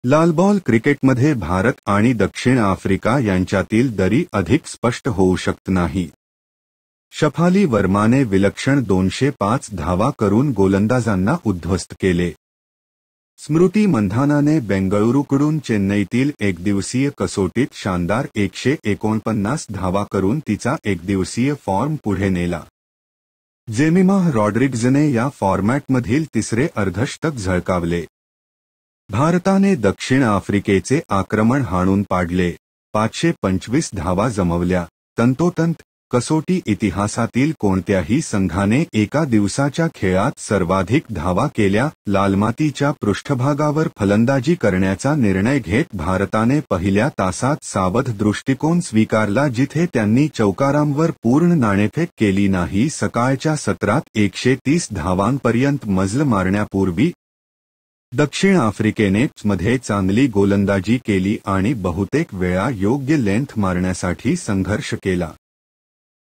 लालबॉल क्रिकेटमध्ये भारत आणि दक्षिण आफ्रिका यांच्यातील दरी अधिक स्पष्ट होऊ शकत नाही. शफाली वर्माने विलक्षण 205 धावा करून गोलंदाजांना उद्ध्वस्त केले. स्मृती मंधानाने बेंगळुरूकडून चेन्नईतील एकदिवसीय कसोटीत शानदार 149 धावा करून तिचा एकदिवसीय फॉर्म पुढे नेला. जेमिमा रॉड्रिग्जने या फॉर्मॅटमधील तिसरे अर्धशतक झळकावले. भारताने दक्षिण आफ्रिकेचे आक्रमण हाणून पाडले. 525 धावा जमवल्या. तंतोतंत कसोटी इतिहासातील कोणत्याही संघाने एका दिवसाच्या खेळात सर्वाधिक धावा केल्या. लालमातीच्या पृष्ठभागावर फलंदाजी करण्याचा निर्णय घेत भारताने पहिल्या तासात सावध दृष्टिकोन स्वीकारला, जिथे त्यांनी चौकारांवर पूर्ण नाणेफेक केली नाही. सकाळच्या सत्रात 130 धावांपर्यंत मजल मारण्यापूर्वी दक्षिण आफ्रिकेने मध्ये चांगली गोलंदाजी केली आणि बहुतेक वेळा योग्य लेंथ मारण्यासाठी संघर्ष केला.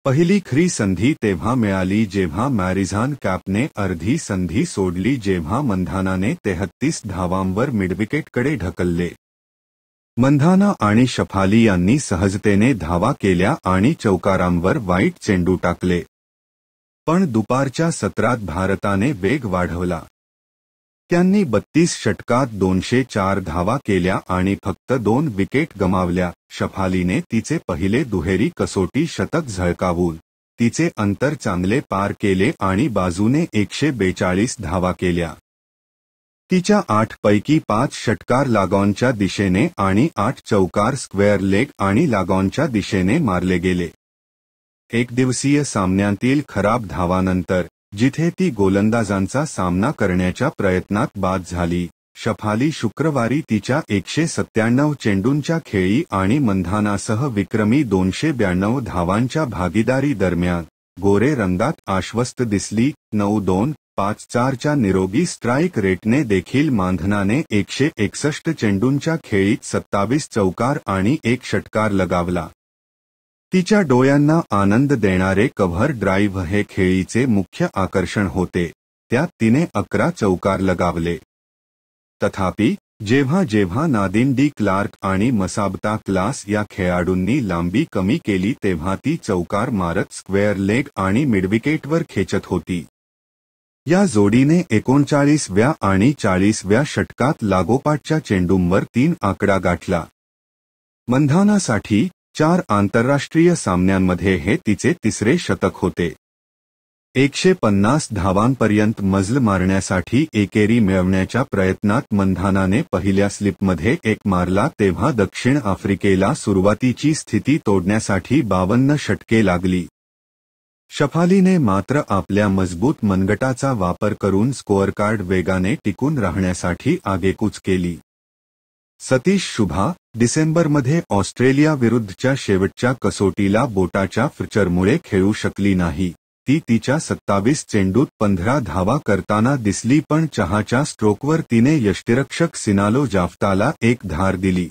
पहिली खरी संधी तेव्हा मिळाली जेव्हा मॅरिझान कॅपने अर्धी संधी सोडली, जेव्हा मंधानाने 33 धावांवर मिडविकेटकडे ढकलले. मंधाना आणि शफाली यांनी सहजतेने धावा केल्या आणि चौकारांवर वाईट चेंडू टाकले. पण दुपारच्या सत्रात भारताने वेग वाढवला. त्यांनी 32 षटकात 204 धावा केल्या आणि फक्त 2 विकेट गमावल्या. शफालीने तिचे पहिले दुहेरी कसोटी शतक झळकावून तिचे अंतर चांगले पार केले आणि बाजूने 142 धावा केल्या. तिच्या 8 पैकी 5 षटकार लागॉनच्या दिशेने आणि 8 चौकार स्क्वेअर लेग आणि लागॉनच्या दिशेने मारले गेले. एकदिवसीय सामन्यांतील खराब धावानंतर, जिथे ती गोलंदाजांचा सामना करण्याच्या प्रयत्नात बाद झाली, शफाली शुक्रवारी तिच्या 197 चेंडूंच्या खेळी आणि मंधानासह विक्रमी 292 धावांच्या भागीदारी दरम्यान गोरे रंगात आश्वस्त दिसली. 9-2-5-4 च्या निरोगी स्ट्राईक रेटने देखील मंधानाने 161 चेंडूंच्या खेळीत 27 चौकार आणि 1 षटकार लगावला. तिच्या डोळ्यांना आनंद देणारे कव्हर ड्राईव्ह हे खेळीचे मुख्य आकर्षण होते. त्यात तिने 11 चौकार लगावले. तथापि, जेव्हा जेव्हा नादिन डी क्लार्क आणि मसाबता क्लास या खेळाडूंनी लांबी कमी केली, तेव्हा ती चौकार मारत स्क्वेअर लेग आणि मिडविकेटवर खेचत होती. या जोडीने 39व्या आणि 40व्या षटकात लागोपाठच्या चेंडूंवर 3 आकडा गाठला. मंधानासाठी 4 आंतरराष्ट्रीय सामन्यांमध्ये हे तिचे तिसरे शतक होते. 150 धावांपर्यंत मजल मारण्यासाठी एकेरी मिळवण्याच्या प्रयत्नात मंधानाने पहिल्या स्लिपमध्ये 1 मारला, तेव्हा दक्षिण आफ्रिकेला सुरुवातीची स्थिती तोडण्यासाठी 52 षटके लागली. शफालीने मात्र आपल्या मजबूत मनगटाचा वापर करून स्कोअरकार्ड वेगाने टिकून राहण्यासाठी आगेकूच केली. सतीश शुभा डिसेंबरमध्ये ऑस्ट्रेलियाविरुद्धच्या शेवटच्या कसोटीला बोटाच्या फ्रॅक्चरमुळे खेळू शकली नाही. ती तिच्या 27 चेंडूत 15 धावा करताना दिसली, पण चहाच्या स्ट्रोकवर तिने यष्टिरक्षक सिनालो जाफ्ताला 1 धार दिली.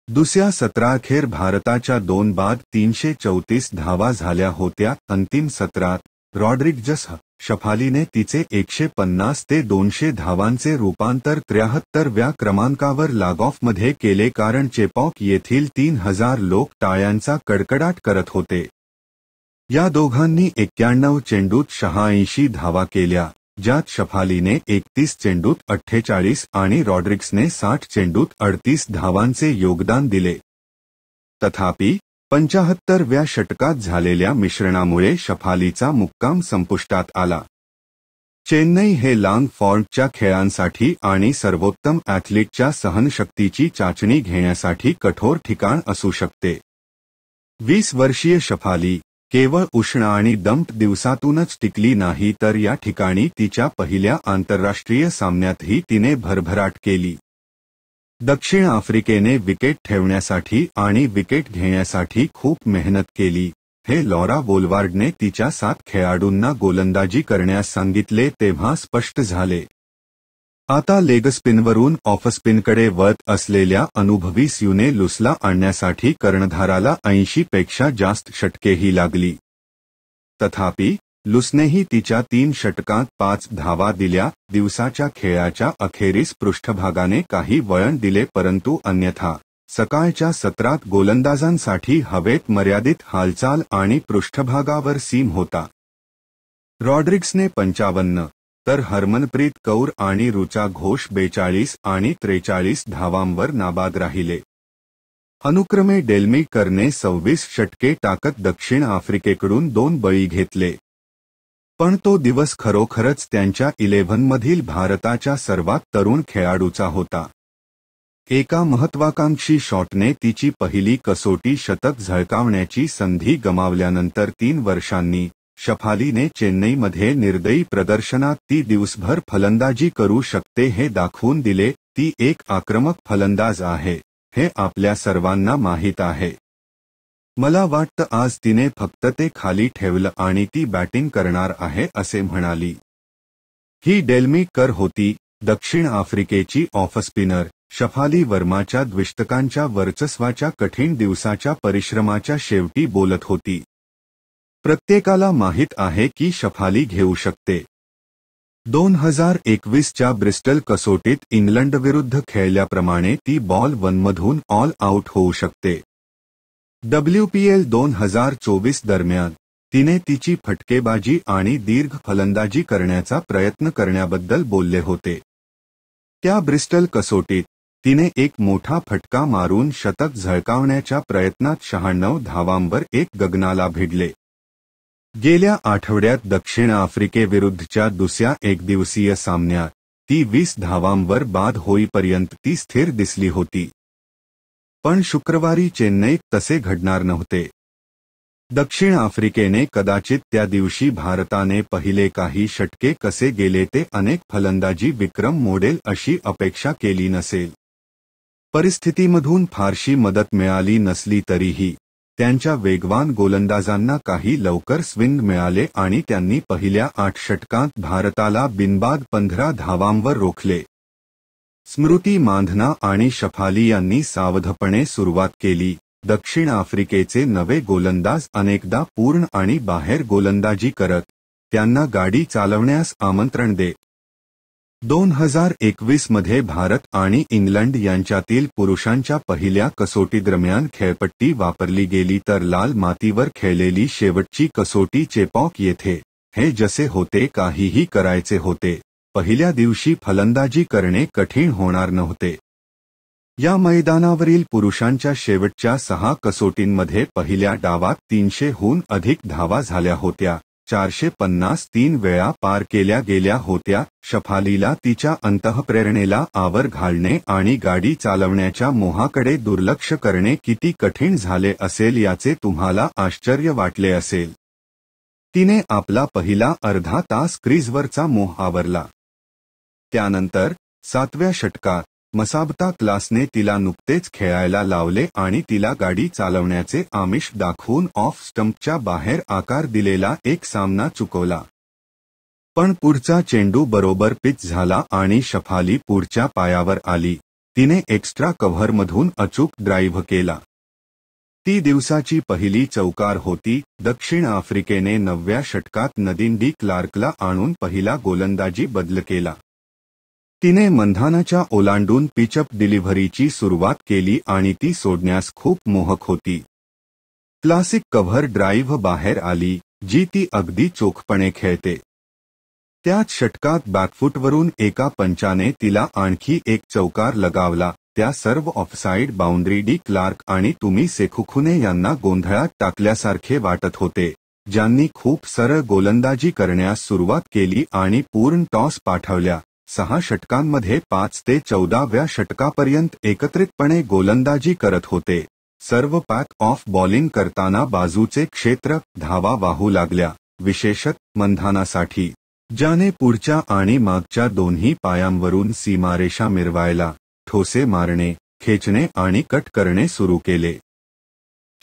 दुसऱ्या सत्राअखेर भारताच्या 2 बाद 334 धावा झाल्या होत्या. अंतिम सत्रात रॉड्रिग्जसह शफालीने तिचे 150 ते 200 धावांचे रूपांतर 73व्या क्रमांकावर लागॉफमध्ये केले, कारण चेपॉक येथील 3000 लोक टाळ्यांचा कडकडाट करत होते. या दोघांनी 91 चेंडूत 86 धावा केल्या, ज्यात शफालीने 31 चेंडूत 48 आणि रॉड्रिग्सने 60 चेंडूत 38 धावांचे योगदान दिले. तथापि, 75व्या षटकात झालेल्या मिश्रणामुळे शफालीचा मुक्काम संपुष्टात आला. चेन्नई हे लाँग फॉर्मच्या खेळांसाठी आणि सर्वोत्तम ॲथलीटच्या सहनशक्तीची चाचणी घेण्यासाठी कठोर ठिकाण असू शकते. 20 वर्षीय शफाली केवळ उष्ण आणि दमट दिवसातूनच टिकली नाही, तर या ठिकाणी तिच्या पहिल्या आंतरराष्ट्रीय सामन्यातही तिने भरभराट केली. दक्षिण आफ्रिकेने विकेट ठेवण्यासाठी आणि विकेट घेण्यासाठी खूप मेहनत केली. हे लॉरा वोल्वार्डने तिच्या 7 खेळाडूंना गोलंदाजी करण्यास सांगितले तेव्हा स्पष्ट झाले. आता लेगस्पिनवरून ऑफस्पिनकडे वळत असलेल्या अनुभवी स्यूने लुसला आणण्यासाठी कर्णधाराला 80 पेक्षा जास्त षटकेही लागली. तथापि, लुसनेही तिच्या 3 षटकांत 5 धावा दिल्या. दिवसाच्या खेळाच्या अखेरीस पृष्ठभागाने काही वळण दिले, परंतु अन्यथा सकाळच्या सत्रात गोलंदाजांसाठी हवेत मर्यादित हालचाल आणि पृष्ठभागावर सीम होता. रॉड्रिग्सने 55 तर हरमनप्रीत कौर आणि ऋचा घोष 42 आणि 43 धावांवर नाबाद राहिले. अनुक्रमे डेल्मीकरने 26 षटके टाकत दक्षिण आफ्रिकेकडून 2 बळी घेतले. पण तो दिवस खरोखरच त्यांच्या 11मधील भारताच्या सर्वात तरुण खेळाडूचा होता. एका महत्वाकांक्षी शॉटने तिची पहिली कसोटी शतक झळकावण्याची संधी गमावल्यानंतर 3 वर्षांनी शफालीने चेन्नईमध्ये निर्दयी प्रदर्शनात ती दिवसभर फलंदाजी करू शकते हे दाखवून दिले. ती एक आक्रमक फलंदाज आहे हे आपल्या सर्वांना माहीत आहे. मला वाटतं आज तिने फक्त ते खाली ठेवलं आणि ती बॅटिंग करणार आहे असे म्हणाली. ही डेल्मीकर होती, दक्षिण आफ्रिकेची ऑफ स्पिनर. शफाली वर्माच्या द्विशतकांच्या वर्चस्वाच्या कठीण दिवसाच्या परिश्रमाच्या शेवटी बोलत होती. प्रत्येकाला माहीत आहे की शफाली घेऊ शकते. 2021च्या ब्रिस्टल कसोटीत इंग्लंडविरुद्ध खेळल्याप्रमाणे ती बॉल 1मधून ऑल आउट होऊ शकते. WPL 2024 दरम्यान तिने तिची फटकेबाजी आणि दीर्घ फलंदाजी करण्याचा प्रयत्न करण्याबद्दल बोलले होते. त्या ब्रिस्टल कसोटीत तिने एक मोठा फटका मारून शतक झळकावण्याच्या प्रयत्नात 96 धावांवर एक गगनाला भिडले. गेल्या आठवड्यात दक्षिण आफ्रिकेविरुद्धच्या दुसऱ्या एकदिवसीय सामन्यात ती 20 धावांवर बाद होईपर्यंत ती स्थिर दिसली होती. पण शुक्रवारी चेन्नईत तसे घडणार नव्हते. दक्षिण आफ्रिकेने कदाचित त्या दिवशी भारताने पहिले काही षटके कसे गेले ते अनेक फलंदाजी विक्रम मोडेल अशी अपेक्षा केली नसेल. परिस्थितीमधून फारशी मदत मिळाली नसली तरीही त्यांच्या वेगवान गोलंदाजांना काही लवकर स्विंग मिळाले आणि त्यांनी पहिल्या 8 षटकांत भारताला बिनबाद 15 धावांवर रोखले. स्मृती मांधना आणि शफाली यांनी सावधपणे सुरुवात केली. दक्षिण आफ्रिकेचे नवे गोलंदाज अनेकदा पूर्ण आणि बाहेर गोलंदाजी करत त्यांना गाडी चालवण्यास आमंत्रण देत. 2021 मध्ये भारत आणि इंग्लंड यांच्यातील पुरुषांच्या पहिल्या कसोटीदरम्यान खेळपट्टी वापरली गेली तर लाल मातीवर खेळलेली शेवटची कसोटी चेपॉक येथे. हे जसे होते काहीही करायचे होते. पहिल्या दिवशी फलंदाजी करणे कठीण होणार नव्हते. या मैदानावरील पुरुषांच्या शेवटच्या 6 कसोटींमध्ये पहिल्या डावात 300हून अधिक धावा झाल्या होत्या. 450 3 वेळा पार केल्या गेल्या होत्या. शफालीला तिच्या अंतःप्रेरणेला आवर घालणे आणि गाडी चालवण्याच्या मोहाकडे दुर्लक्ष करणे किती कठीण झाले असेल याचे तुम्हाला आश्चर्य वाटले असेल. तिने आपला पहिला अर्धा तास क्रीजवरचा मोह आवरला. त्यानंतर 7व्या षटकात मसाबता क्लासने तिला नुकतेच खेळायला लावले आणि तिला गाडी चालवण्याचे आमिष दाखवून ऑफ स्टंपच्या बाहेर आकार दिलेला एक सामना चुकवला. पण पुढचा चेंडू बरोबर पिच झाला आणि शफाली पुढच्या पायावर आली. तिने एक्स्ट्रा कव्हरमधून अचूक ड्राईव्ह केला. ती दिवसाची पहिली चौकार होती. दक्षिण आफ्रिकेने 9व्या षटकात नदीन डी क्लार्कला आणून पहिला गोलंदाजी बदल केला. तिने मंधानाच्या ओलांडून पिचअप डिलिव्हरीची सुरुवात केली आणि ती सोडण्यास खूप मोहक होती. क्लासिक कव्हर ड्राईव्ह बाहेर आली जी ती अगदी चोखपणे खेळते. त्याच षटकात बॅकफुटवरून एका पंचाने तिला आणखी एक चौकार लगावला. त्या सर्व ऑफसाईड बाउंड्री. डी क्लार्क आणि तुमी सेखुखुने यांना गोंधळात टाकल्यासारखे वाटत होते, ज्यांनी खूप सरळ गोलंदाजी करण्यास सुरुवात केली आणि पूर्ण टॉस पाठवल्या. 6 षटकांमध्ये 5 ते 14व्या षटकापर्यंत एकत्रितपणे गोलंदाजी करत होते. सर्व पॅक ऑफ बॉलिंग करताना बाजूचे क्षेत्र धावा वाहू लागल्या, विशेषत मंधानासाठी, ज्याने पुढच्या आणि मागच्या दोन्ही पायांवरून सीमारेषा मिरवायला, ठोसे मारणे, खेचणे आणि कट करणे सुरू केले.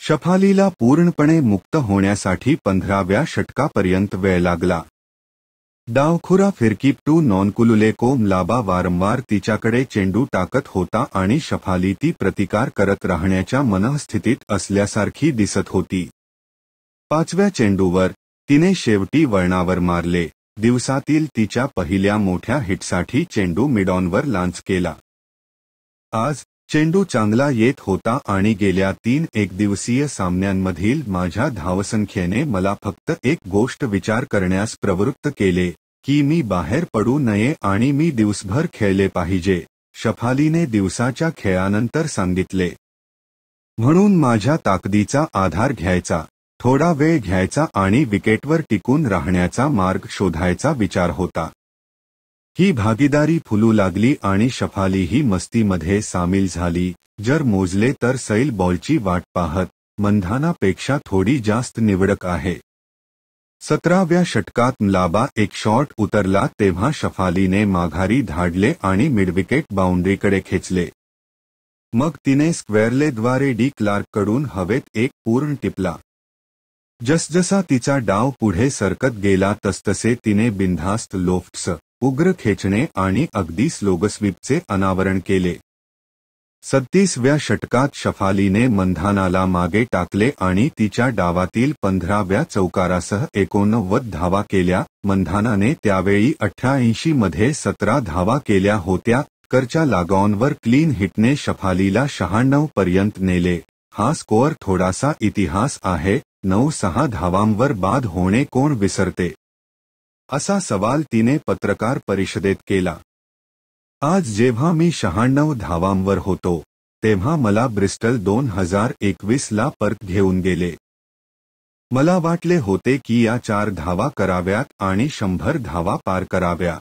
शफालीला पूर्णपणे मुक्त होण्यासाठी 15व्या षटकापर्यंत वेळ लागला. डावखुरा फिरकीपटू नॉनकुलुलेको म्लाबा वारंवार तिच्याकडे चेंडू टाकत होता आणि शफाली ती प्रतिकार करत राहण्याच्या मनस्थितीत असल्यासारखी दिसत होती. 5व्या चेंडूवर तिने शेवटी वळणावर मारले. दिवसातील तिच्या पहिल्या मोठ्या हिटसाठी चेंडू मिडॉनवर लांच केला. आज चेंडू चांगला येत होता आणि गेल्या 3 एकदिवसीय सामन्यांमधील माझ्या धावसंख्येने मला फक्त एक गोष्ट विचार करण्यास प्रवृत्त केले की मी बाहेर पडू नये आणि मी दिवसभर खेळले पाहिजे, शफालीने दिवसाच्या खेळानंतर सांगितले. म्हणून माझ्या ताकदीचा आधार घ्यायचा, थोडा वेळ घ्यायचा आणि विकेटवर टिकून राहण्याचा मार्ग शोधायचा विचार होता. ही भागीदारी फुलू लागली आणि शफालीही मस्तीमध्ये सामील झाली. जर मोजले तर सैल बॉलची वाट पाहत मंधानापेक्षा थोडी जास्त निवडक आहे. 17व्या षटकात मलाबा एक शॉट उतरला तेव्हा शफालीने माघारी धाडले आणि मिडविकेट बाउंड्रीकडे खेचले. मग तिने स्क्वेअरलेद्वारे डी क्लार्ककडून हवेत एक पूर्ण टिपला. जसजसा तिचा डाव पुढे सरकत गेला तसतसे तिने बिनधास्त लोफ्ट्स, उग्र खेचणे आणि अगदी स्लोगस्वीपचे अनावरण केले. 37व्या षटकात शफालीने मंधानाला मागे टाकले आणि तिच्या डावातील 15व्या चौकारासह 89 धावा केल्या. मंधानाने त्यावेळी 88 मध्ये 17 धावा केल्या होत्या. करच्या लागॉनवर क्लीन हिटने शफालीला 96 पर्यंत नेले. हा स्कोअर थोडासा इतिहास आहे. 9-6 धावांवर बाद होणे कोण विसरते, असा सवाल तिने पत्रकार परिषदेत केला. आज जेव्हा मी 96 धावांवर होतो तेव्हा मला ब्रिस्टल 2021 ला परत घेऊन गेले. मला वाटले होते की या 4 धावा कराव्यात आणि 100 धावा पार कराव्या.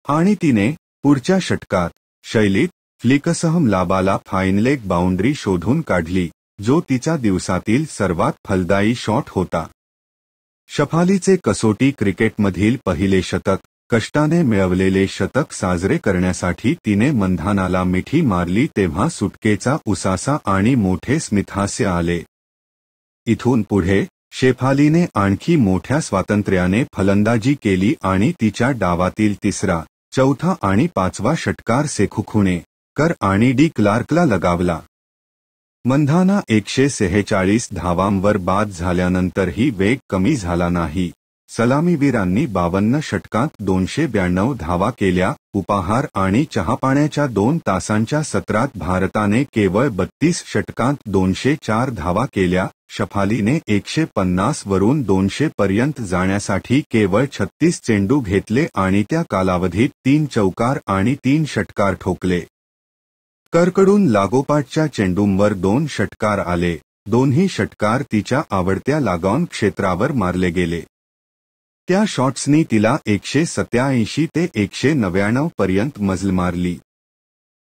आणि तिने पुढच्या षटकात शैलीत फ्लिकसह मलाबाला फाईनलेग बाउंड्री शोधून काढली, जो तिचा दिवसातील सर्वात फलदायी शॉट होता. शफालीचे कसोटी क्रिकेटमधील पहिले शतक, कष्टाने मिळवलेले शतक साजरे करण्यासाठी तिने मंधानाला मिठी मारली तेव्हा सुटकेचा उसासा आणि मोठे स्मितहास्य आले. इथून पुढे शेफालीने आणखी मोठ्या स्वातंत्र्याने फलंदाजी केली आणि तिच्या डावातील 3रा, 4था आणि 5वा षटकार सेखुखुने, कर आणि डी क्लार्कला लगावला. मंधाना 146 धावांवर बाद झाल्यानंतरही वेग कमी झाला नाही. सलामीवीरांनी 52 षटकांत 292 धावा केल्या. उपाहार आणि चहापाण्याच्या 2 तासांच्या सत्रात भारताने केवळ 32 षटकांत 204 धावा केल्या. शफालीने 150 वरून 200 पर्यंत जाण्यासाठी केवळ 36 चेंडू घेतले आणि त्या कालावधीत 3 चौकार आणि 3 षटकार ठोकले. करकडून लागोपाठच्या चेंडूंवर 2 षटकार आले. दोन्ही षटकार तिच्या आवडत्या लागॉन क्षेत्रावर मारले गेले. त्या शॉट्सनी तिला 187 ते 199 पर्यंत मजल मारली.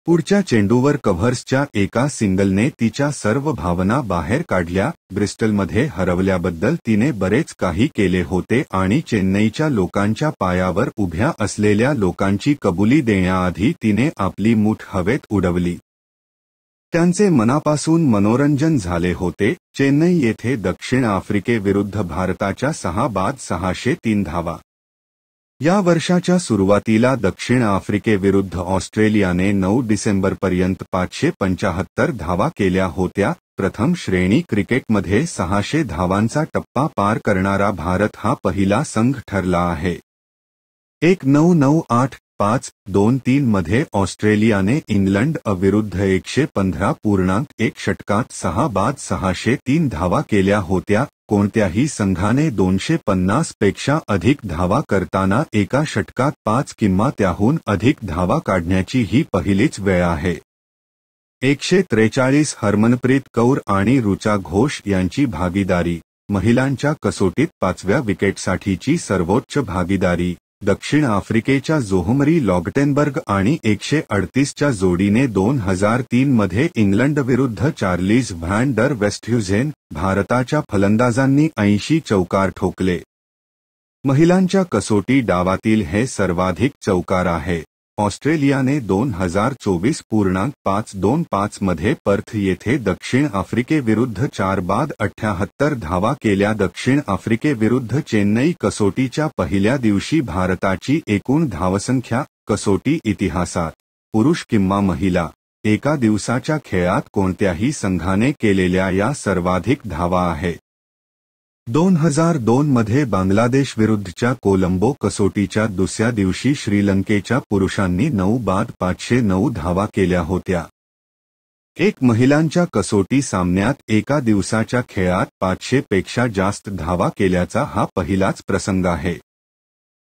पुढच्या चेंडूवर कव्हर्सच्या एका सिंगलने तिच्या सर्व भावना बाहेर काढल्या. ब्रिस्टलमध्ये हरवल्याबद्दल तिने बरेच काही केले होते आणि चेन्नईच्या लोकांच्या पायावर उभ्या असलेल्या लोकांची कबुली देण्याआधी तिने आपली मूठ हवेत उडवली. त्यांचे मनापासून मनोरंजन झाले होते. चेन्नई येथे दक्षिण आफ्रिकेविरुद्ध भारताच्या 6 बाद 603 धावा. या वर्षाच्या सुरुवातीला दक्षिण आफ्रिकेविरुद्ध ऑस्ट्रेलियाने 9 डिसेंबरपर्यंत 575 धावा केल्या होत्या. प्रथम श्रेणी क्रिकेटमध्ये 600 धावांचा टप्पा पार करणारा भारत हा पहिला संघ ठरला आहे. 1998-5-2-3 मध्ये ऑस्ट्रेलियाने इंग्लंड विरुद्ध 115.1 षटकात 6 बाद 603 धावा केल्या होत्या. कोणत्याही संघाने 250 पेक्षा अधिक धावा करताना एका षटकात 5 किंवा त्याहून अधिक धावा काढण्याची ही पहिलीच वेळ आहे. 143 हरमनप्रीत कौर आणि ऋचा घोष यांची भागीदारी. महिलांच्या कसोटीत 5व्या विकेटसाठीची सर्वोच्च भागीदारी. दक्षिण आफ्रिकेच्या जोहमरी लॉगटेनबर्ग आणि 138 च्या जोडीने 2003 मध्ये इंग्लंडविरुद्ध चार्लीज व्हॅन डर वेस्टह्युझेन. भारताच्या फलंदाजांनी 80 चौकार ठोकले. महिलांच्या कसोटी डावातील हे सर्वाधिक चौकार आहे. ऑस्ट्रेलियाने 2024.525 मध्ये पर्थ येथे दक्षिण आफ्रिकेविरुद्ध 4 बाद 78 धावा केल्या. दक्षिण आफ्रिकेविरुद्ध चेन्नई कसोटीच्या पहिल्या दिवशी भारताची एकूण धावसंख्या कसोटी इतिहासात, पुरुष किंवा महिला, एका दिवसाच्या खेळात कोणत्याही संघाने केलेल्या या सर्वाधिक धावा आहे. 2002 मध्ये बांगलादेश विरुद्धच्या कोलंबो कसोटीच्या दुसऱ्या दिवशी श्रीलंकेच्या पुरुषांनी 9 बाद 509 धावा केल्या होत्या. एक महिलांच्या कसोटी सामन्यात एका दिवसाच्या खेळात 500 पेक्षा जास्त धावा केल्याचा हा पहिलाच प्रसंग आहे.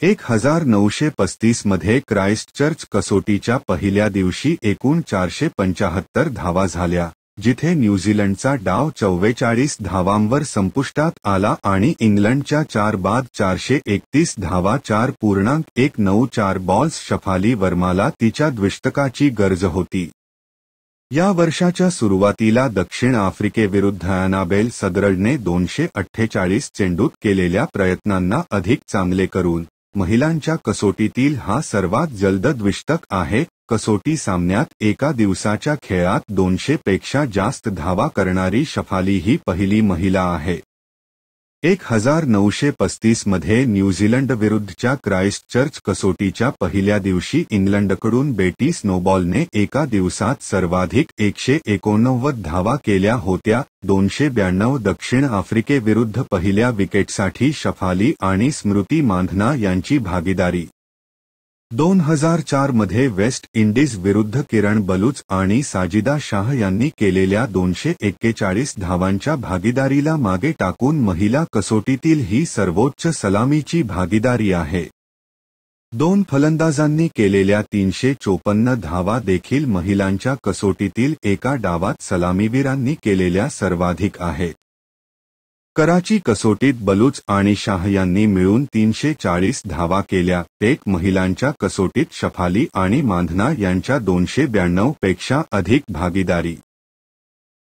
1935 मध्ये क्राइस्टचर्च कसोटीच्या पहिल्या दिवशी एकूण 475 धावा झाल्या, जिथे न्यूझीलंडचा डाव 44 धावांवर संपुष्टात आला आणि इंग्लंडच्या 4 बाद 431 धावा 4.194 बॉल्स. शफाली वर्माला तिच्या द्विशतकाची गरज होती. या वर्षाच्या सुरुवातीला दक्षिण आफ्रिकेविरुद्ध ॲनाबेल सदरल्डने 248 चेंडूत केलेल्या प्रयत्नांना अधिक चांगले करून महिलांच्या कसोटीतील हा सर्वात जलद द्विशतक आहे. कसोटी सामन्यात एका दिवसाच्या खेळात 200 पेक्षा जास्त धावा करणारी शफाली ही पहिली महिला आहे. 1935 मध्ये न्यूझीलंड विरुद्धच्या क्राइस्टचर्च कसोटीच्या पहिल्या दिवशी इंग्लंडकडून बेटी स्नोबॉलने एका दिवसात सर्वाधिक 189 धावा केल्या होत्या. 292 दक्षिण आफ्रिकेविरुद्ध पहिल्या विकेटसाठी शफाली आणि स्मृती मांधना यांची भागीदारी. 2004 मध्ये वेस्ट इंडीज विरुद्ध किरण बलूच आणि साजिदा शाह यांनी केलेल्या 241 धावांच्या भागीदारीला मागे टाकून महिला कसोटीतील ही सर्वोच्च सलामीची भागीदारी आहे. 2 फलंदाजांनी केलेल्या 354 धावा देखील महिलांच्या कसोटीतील एका डावात सलामीवीरांनी केलेल्या सर्वाधिक आहेत. कराची कसोटीत बलूच आणि शाह यांनी मिळून 340 धावा केल्या. एक महिलांच्या कसोटीत शफाली आणि मांधना यांच्या 292 पेक्षा अधिक भागीदारी.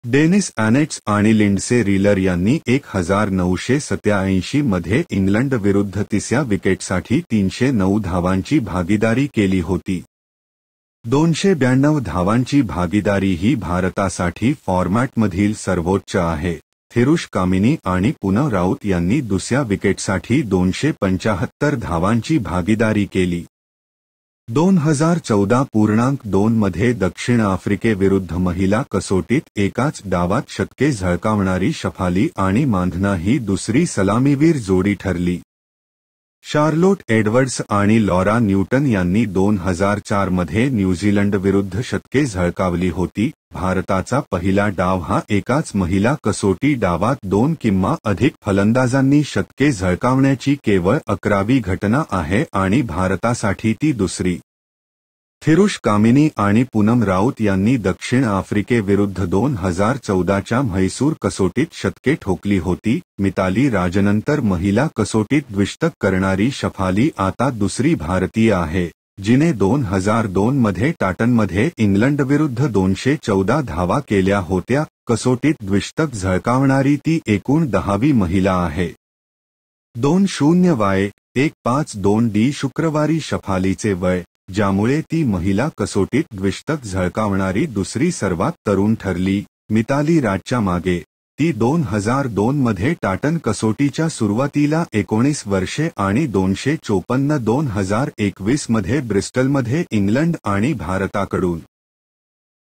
डेनिस ॲनेट्स आणि लिंडसे रीलर यांनी 1987 मध्ये इंग्लंड विरुद्ध तिसऱ्या विकेटसाठी 309 धावांची भागीदारी केली होती. 292 धावांची भागीदारी ही भारतासाठी फॉर्मॅटमधील सर्वोच्च आहे. थिरुष कामिनी आणि पूनम राऊत यांनी दुसऱ्या विकेटसाठी 275 धावांची भागीदारी केली. 2014.2 मध्ये दक्षिण आफ्रिकेविरुद्ध महिला कसोटीत एकाच डावात शतके झळकावणारी शफाली आणि मांधना ही दुसरी सलामीवीर जोडी ठरली. शार्लोट एडवर्ड्स आणि लॉरा न्यूटन यांनी 2004 मध्ये न्यूझीलंड विरुद्ध शतके झळकावली होती. भारताचा पहिला डाव हा एकाच महिला कसोटी डावात 2 किंवा अधिक फलंदाजांनी शतके झळकावण्याची केवळ 11वी घटना आहे आणि भारतासाठी ती दुसरी. थिरुष कामिनी आणि पूनम राऊत यांनी दक्षिण आफ्रिकेविरुद्ध 2014च्या म्हैसूर कसोटीत शतके ठोकली होती. मिताली राजनंतर महिला कसोटीत द्विशतक करणारी शफाली आता दुसरी भारतीय आहे, जिने 2002 मध्ये टाटनमध्ये इंग्लंडविरुद्ध 214 धावा केल्या होत्या. कसोटीत द्विशतक झळकावणारी ती एकूण 10वी महिला आहे. 20Y152D शुक्रवारी शफालीचे वय, ज्यामुळे ती महिला कसोटीत द्विशतक झळकावणारी दुसरी सर्वात तरुण ठरली. मिताली राजच्या मागे. ती 2002 मध्ये टाटन कसोटीच्या सुरुवातीला 19 वर्षे आणि 254 मध्ये ब्रिस्टलमध्ये इंग्लंड आणि भारताकडून.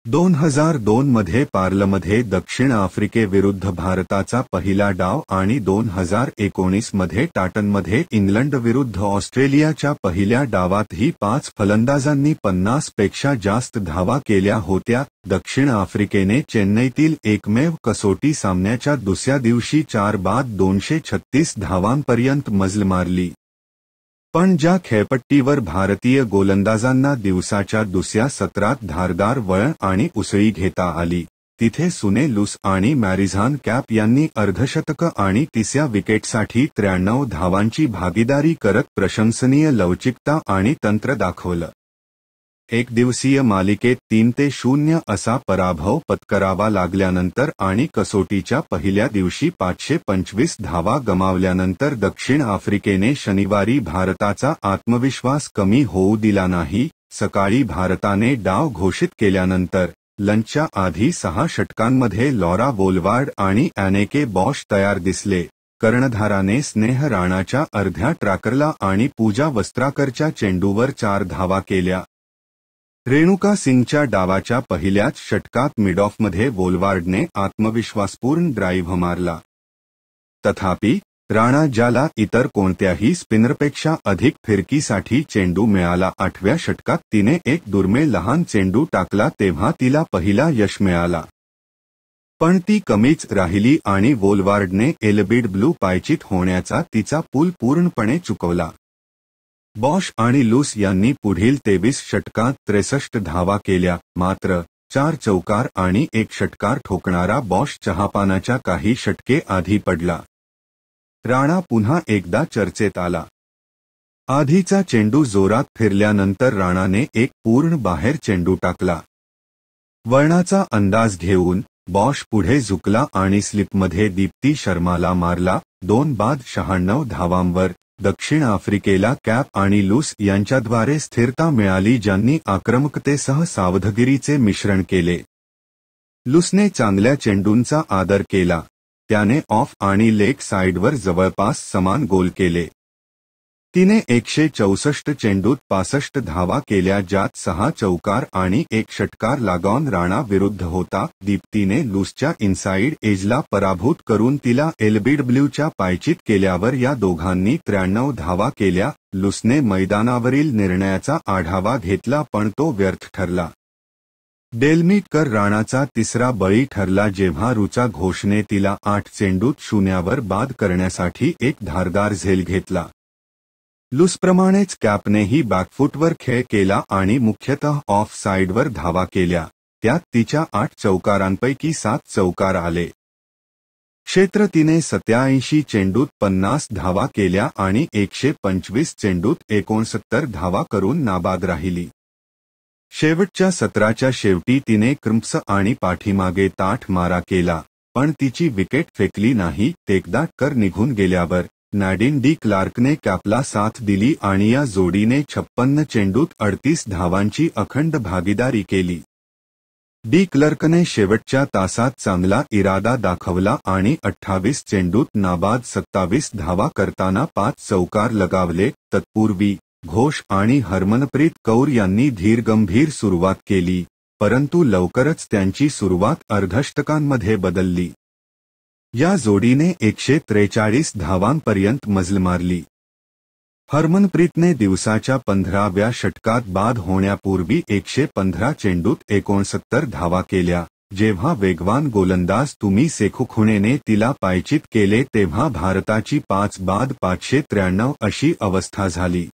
2002 मध्ये पार्लमध्ये दक्षिण आफ्रिकेविरुद्ध भारताचा पहिला डाव आणि 2019 मध्ये टाटनमध्ये इंग्लंड विरुद्ध ऑस्ट्रेलियाच्या पहिल्या डावातही 5 फलंदाजांनी 50 पेक्षा जास्त धावा केल्या होत्या. दक्षिण आफ्रिकेने चेन्नईतील एकमेव कसोटी सामन्याच्या दुसऱ्या दिवशी 4 बाद 236 धावांपर्यंत मजल मारली. पण ज्या खेळपट्टीवर भारतीय गोलंदाजांना दिवसाच्या दुसऱ्या सत्रात धारदार वळण आणि उसळी घेता आली, तिथे सुने लुस आणि मॅरिझान कॅप यांनी अर्धशतक आणि तिसऱ्या विकेटसाठी 93 धावांची भागीदारी करत प्रशंसनीय लवचिकता आणि तंत्र दाखवलं. एकदिवसीय मालिकेत 3-0 असा पराभव पत्करावा लागल्यानंतर आणि कसोटीच्या पहिल्या दिवशी 525 धावा गमावल्यानंतर दक्षिण आफ्रिकेने शनिवारी भारताचा आत्मविश्वास कमी होऊ दिला नाही. सकाळी भारताने डाव घोषित केल्यानंतर लंचच्या आधी 6 षटकांमध्ये लॉरा वोलवार्ड आणि ॲनेके बॉश तयार दिसले. कर्णधाराने स्नेह राणाच्या अर्ध्या ट्रॅकरला आणि पूजा वस्त्राकरच्या चेंडूवर 4 धावा केल्या. रेणुका सिंगच्या डावाच्या पहिल्याच षटकात मिडऑफमध्ये वोलवार्डने आत्मविश्वासपूर्ण ड्राईव्ह मारला. तथापि राणा, ज्याला इतर कोणत्याही स्पिनरपेक्षा अधिक फिरकीसाठी चेंडू मिळाला, 8व्या षटकात तिने एक दुर्मिळ लहान चेंडू टाकला तेव्हा तिला पहिला यश मिळाला. पण ती कमीच राहिली आणि वोलवार्डने एलबीडब्ल्यू पायचीत होण्याचा तिचा पूल पूर्णपणे चुकवला. बॉश आणि लुस यांनी पुढील 23 षटकात 63 धावा केल्या, मात्र 4 चौकार आणि 1 षटकार ठोकणारा बॉश चहापानाच्या काही षटके आधी पडला. राणा पुन्हा एकदा चर्चेत आला. आधीचा चेंडू जोरात फिरल्यानंतर राणाने एक पूर्ण बाहेर चेंडू टाकला. वळणाचा अंदाज घेऊन बॉश पुढे झुकला आणि स्लिपमध्ये दीप्ती शर्माला मारला. 2 बाद 96 धावांवर दक्षिण आफ्रिकेला कॅप आणि लुस यांच्याद्वारे स्थिरता मिळाली, ज्यांनी आक्रमकतेसह सावधगिरीचे मिश्रण केले. लुसने चांगल्या चेंडूंचा आदर केला. त्याने ऑफ आणि लेग साइडवर जवळपास समान गोल केले. तिने 164 चेंडूत 65 धावा केल्या, ज्यात 6 चौकार आणि 1 षटकार लागॉन राणा विरुद्ध होता. दीप्तीने लुसच्या इनसाइड एजला पराभूत करून तिला एलबीडब्ल्यूच्या पायचीत केल्यावर या दोघांनी 93 धावा केल्या. लुसने मैदानावरील निर्णयाचा आढावा घेतला पण तो व्यर्थ ठरला. डेलमीटकर राणाचा तिसरा बळी ठरला जेव्हा ऋचा घोषने तिला 8 चेंडूत 0वर बाद करण्यासाठी एक धारदार झेल घेतला. लुसप्रमाणेच कॅपनेही बॅकफुटवर खेळ केला आणि मुख्यतः ऑफ साइडवर धावा केल्या. त्यात तिच्या 8 चौकारांपैकी 7 चौकार आले. क्षेत्र तिने 87 चेंडूत 50 धावा केल्या आणि 125 चेंडूत 69 धावा करून नाबाद राहिली. शेवटच्या सत्राच्या शेवटी तिने क्रम्प्स आणि पाठीमागे ताठ मारा केला, पण तिची विकेट फेकली नाही. एकदा कर निघून गेल्यावर नॅडिन डी क्लार्कने कॅपला साथ दिली आणि या जोडीने 56 चेंडूत 38 धावांची अखंड भागीदारी केली. डी क्लर्कने शेवटच्या तासात चांगला इरादा दाखवला आणि 28 चेंडूत नाबाद 27 धावा करताना 5 चौकार लगावले. तत्पूर्वी घोष आणि हरमनप्रीत कौर यांनी धीरगंभीर सुरुवात केली, परंतु लवकरच त्यांची सुरुवात अर्धशतकांमध्ये बदलली. या जोडीने 143 धावांपर्यंत मजल मारली. हरमनप्रीतने दिवसाच्या 15व्या षटकात बाद होण्यापूर्वी 115 चेंडूत 69 धावा केल्या. जेव्हा वेगवान गोलंदाज तुमी सेखुखुणेने तिला पायचीत केले तेव्हा भारताची 5 बाद 593 अशी अवस्था झाली.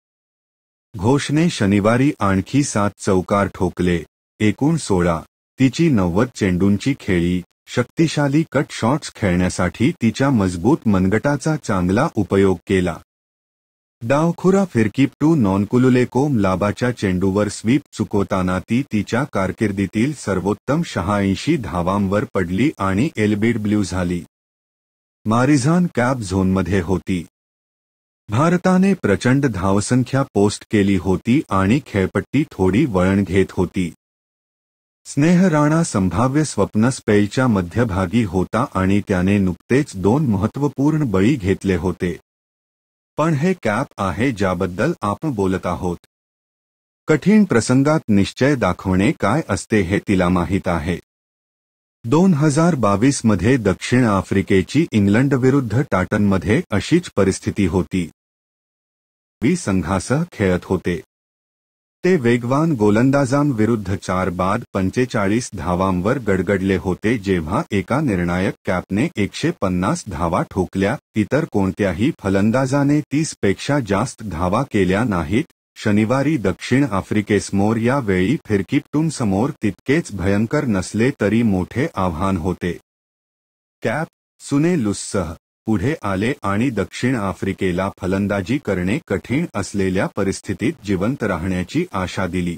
घोषने शनिवारी आणखी 7 चौकार ठोकले, एकूण 16. तिची 90 चेंडूंची खेळी, शक्तिशाली कट शॉट्स खेळण्यासाठी तिच्या मजबूत मनगटाचा चांगला उपयोग केला. डावखुरा फिरकीपटू नॉनकुलुलेकोम लाबाच्या चेंडूवर स्वीप चुकवताना ती तिच्या कारकिर्दीतील सर्वोत्तम 86 धावांवर पडली आणि एलबीडब्ल्यू झाली. मारिझान कॅप झोनमध्ये होती. भारताने प्रचंड धावसंख्या पोस्ट केली होती आणि खेळपट्टी थोडी वळण घेत होती. स्नेह राणा संभाव्य स्वप्न स्पेलच्या मध्यभागी होता आणि त्याने नुकतेच 2 महत्त्वपूर्ण बळी घेतले होते. पण हे कॅप आहे ज्याबद्दल आपण बोलत आहोत. कठीण प्रसंगात निश्चय दाखवणे काय असते हे तिला माहीत आहे. 2022 मध्ये दक्षिण आफ्रिकेची इंग्लंडविरुद्ध टाटनमध्ये अशीच परिस्थिती होती. संघासह खेळत होते. ते वेगवान गोलंदाजांविरुद्ध 4 बाद 45 धावांवर गडगडले होते जेव्हा एका निर्णायक कॅपने 150 धावा ठोकल्या. इतर कोणत्याही फलंदाजाने 30 पेक्षा जास्त धावा केल्या नाहीत. शनिवारी दक्षिण आफ्रिकेसमोर या वेळी फिरकीपटूंसमोर तितकेच भयंकर नसले तरी मोठे आव्हान होते. कॅप सुने लुससह पुढे आले आणि दक्षिण आफ्रिकेला फलंदाजी करणे कठीण असलेल्या परिस्थितीत जिवंत राहण्याची आशा दिली.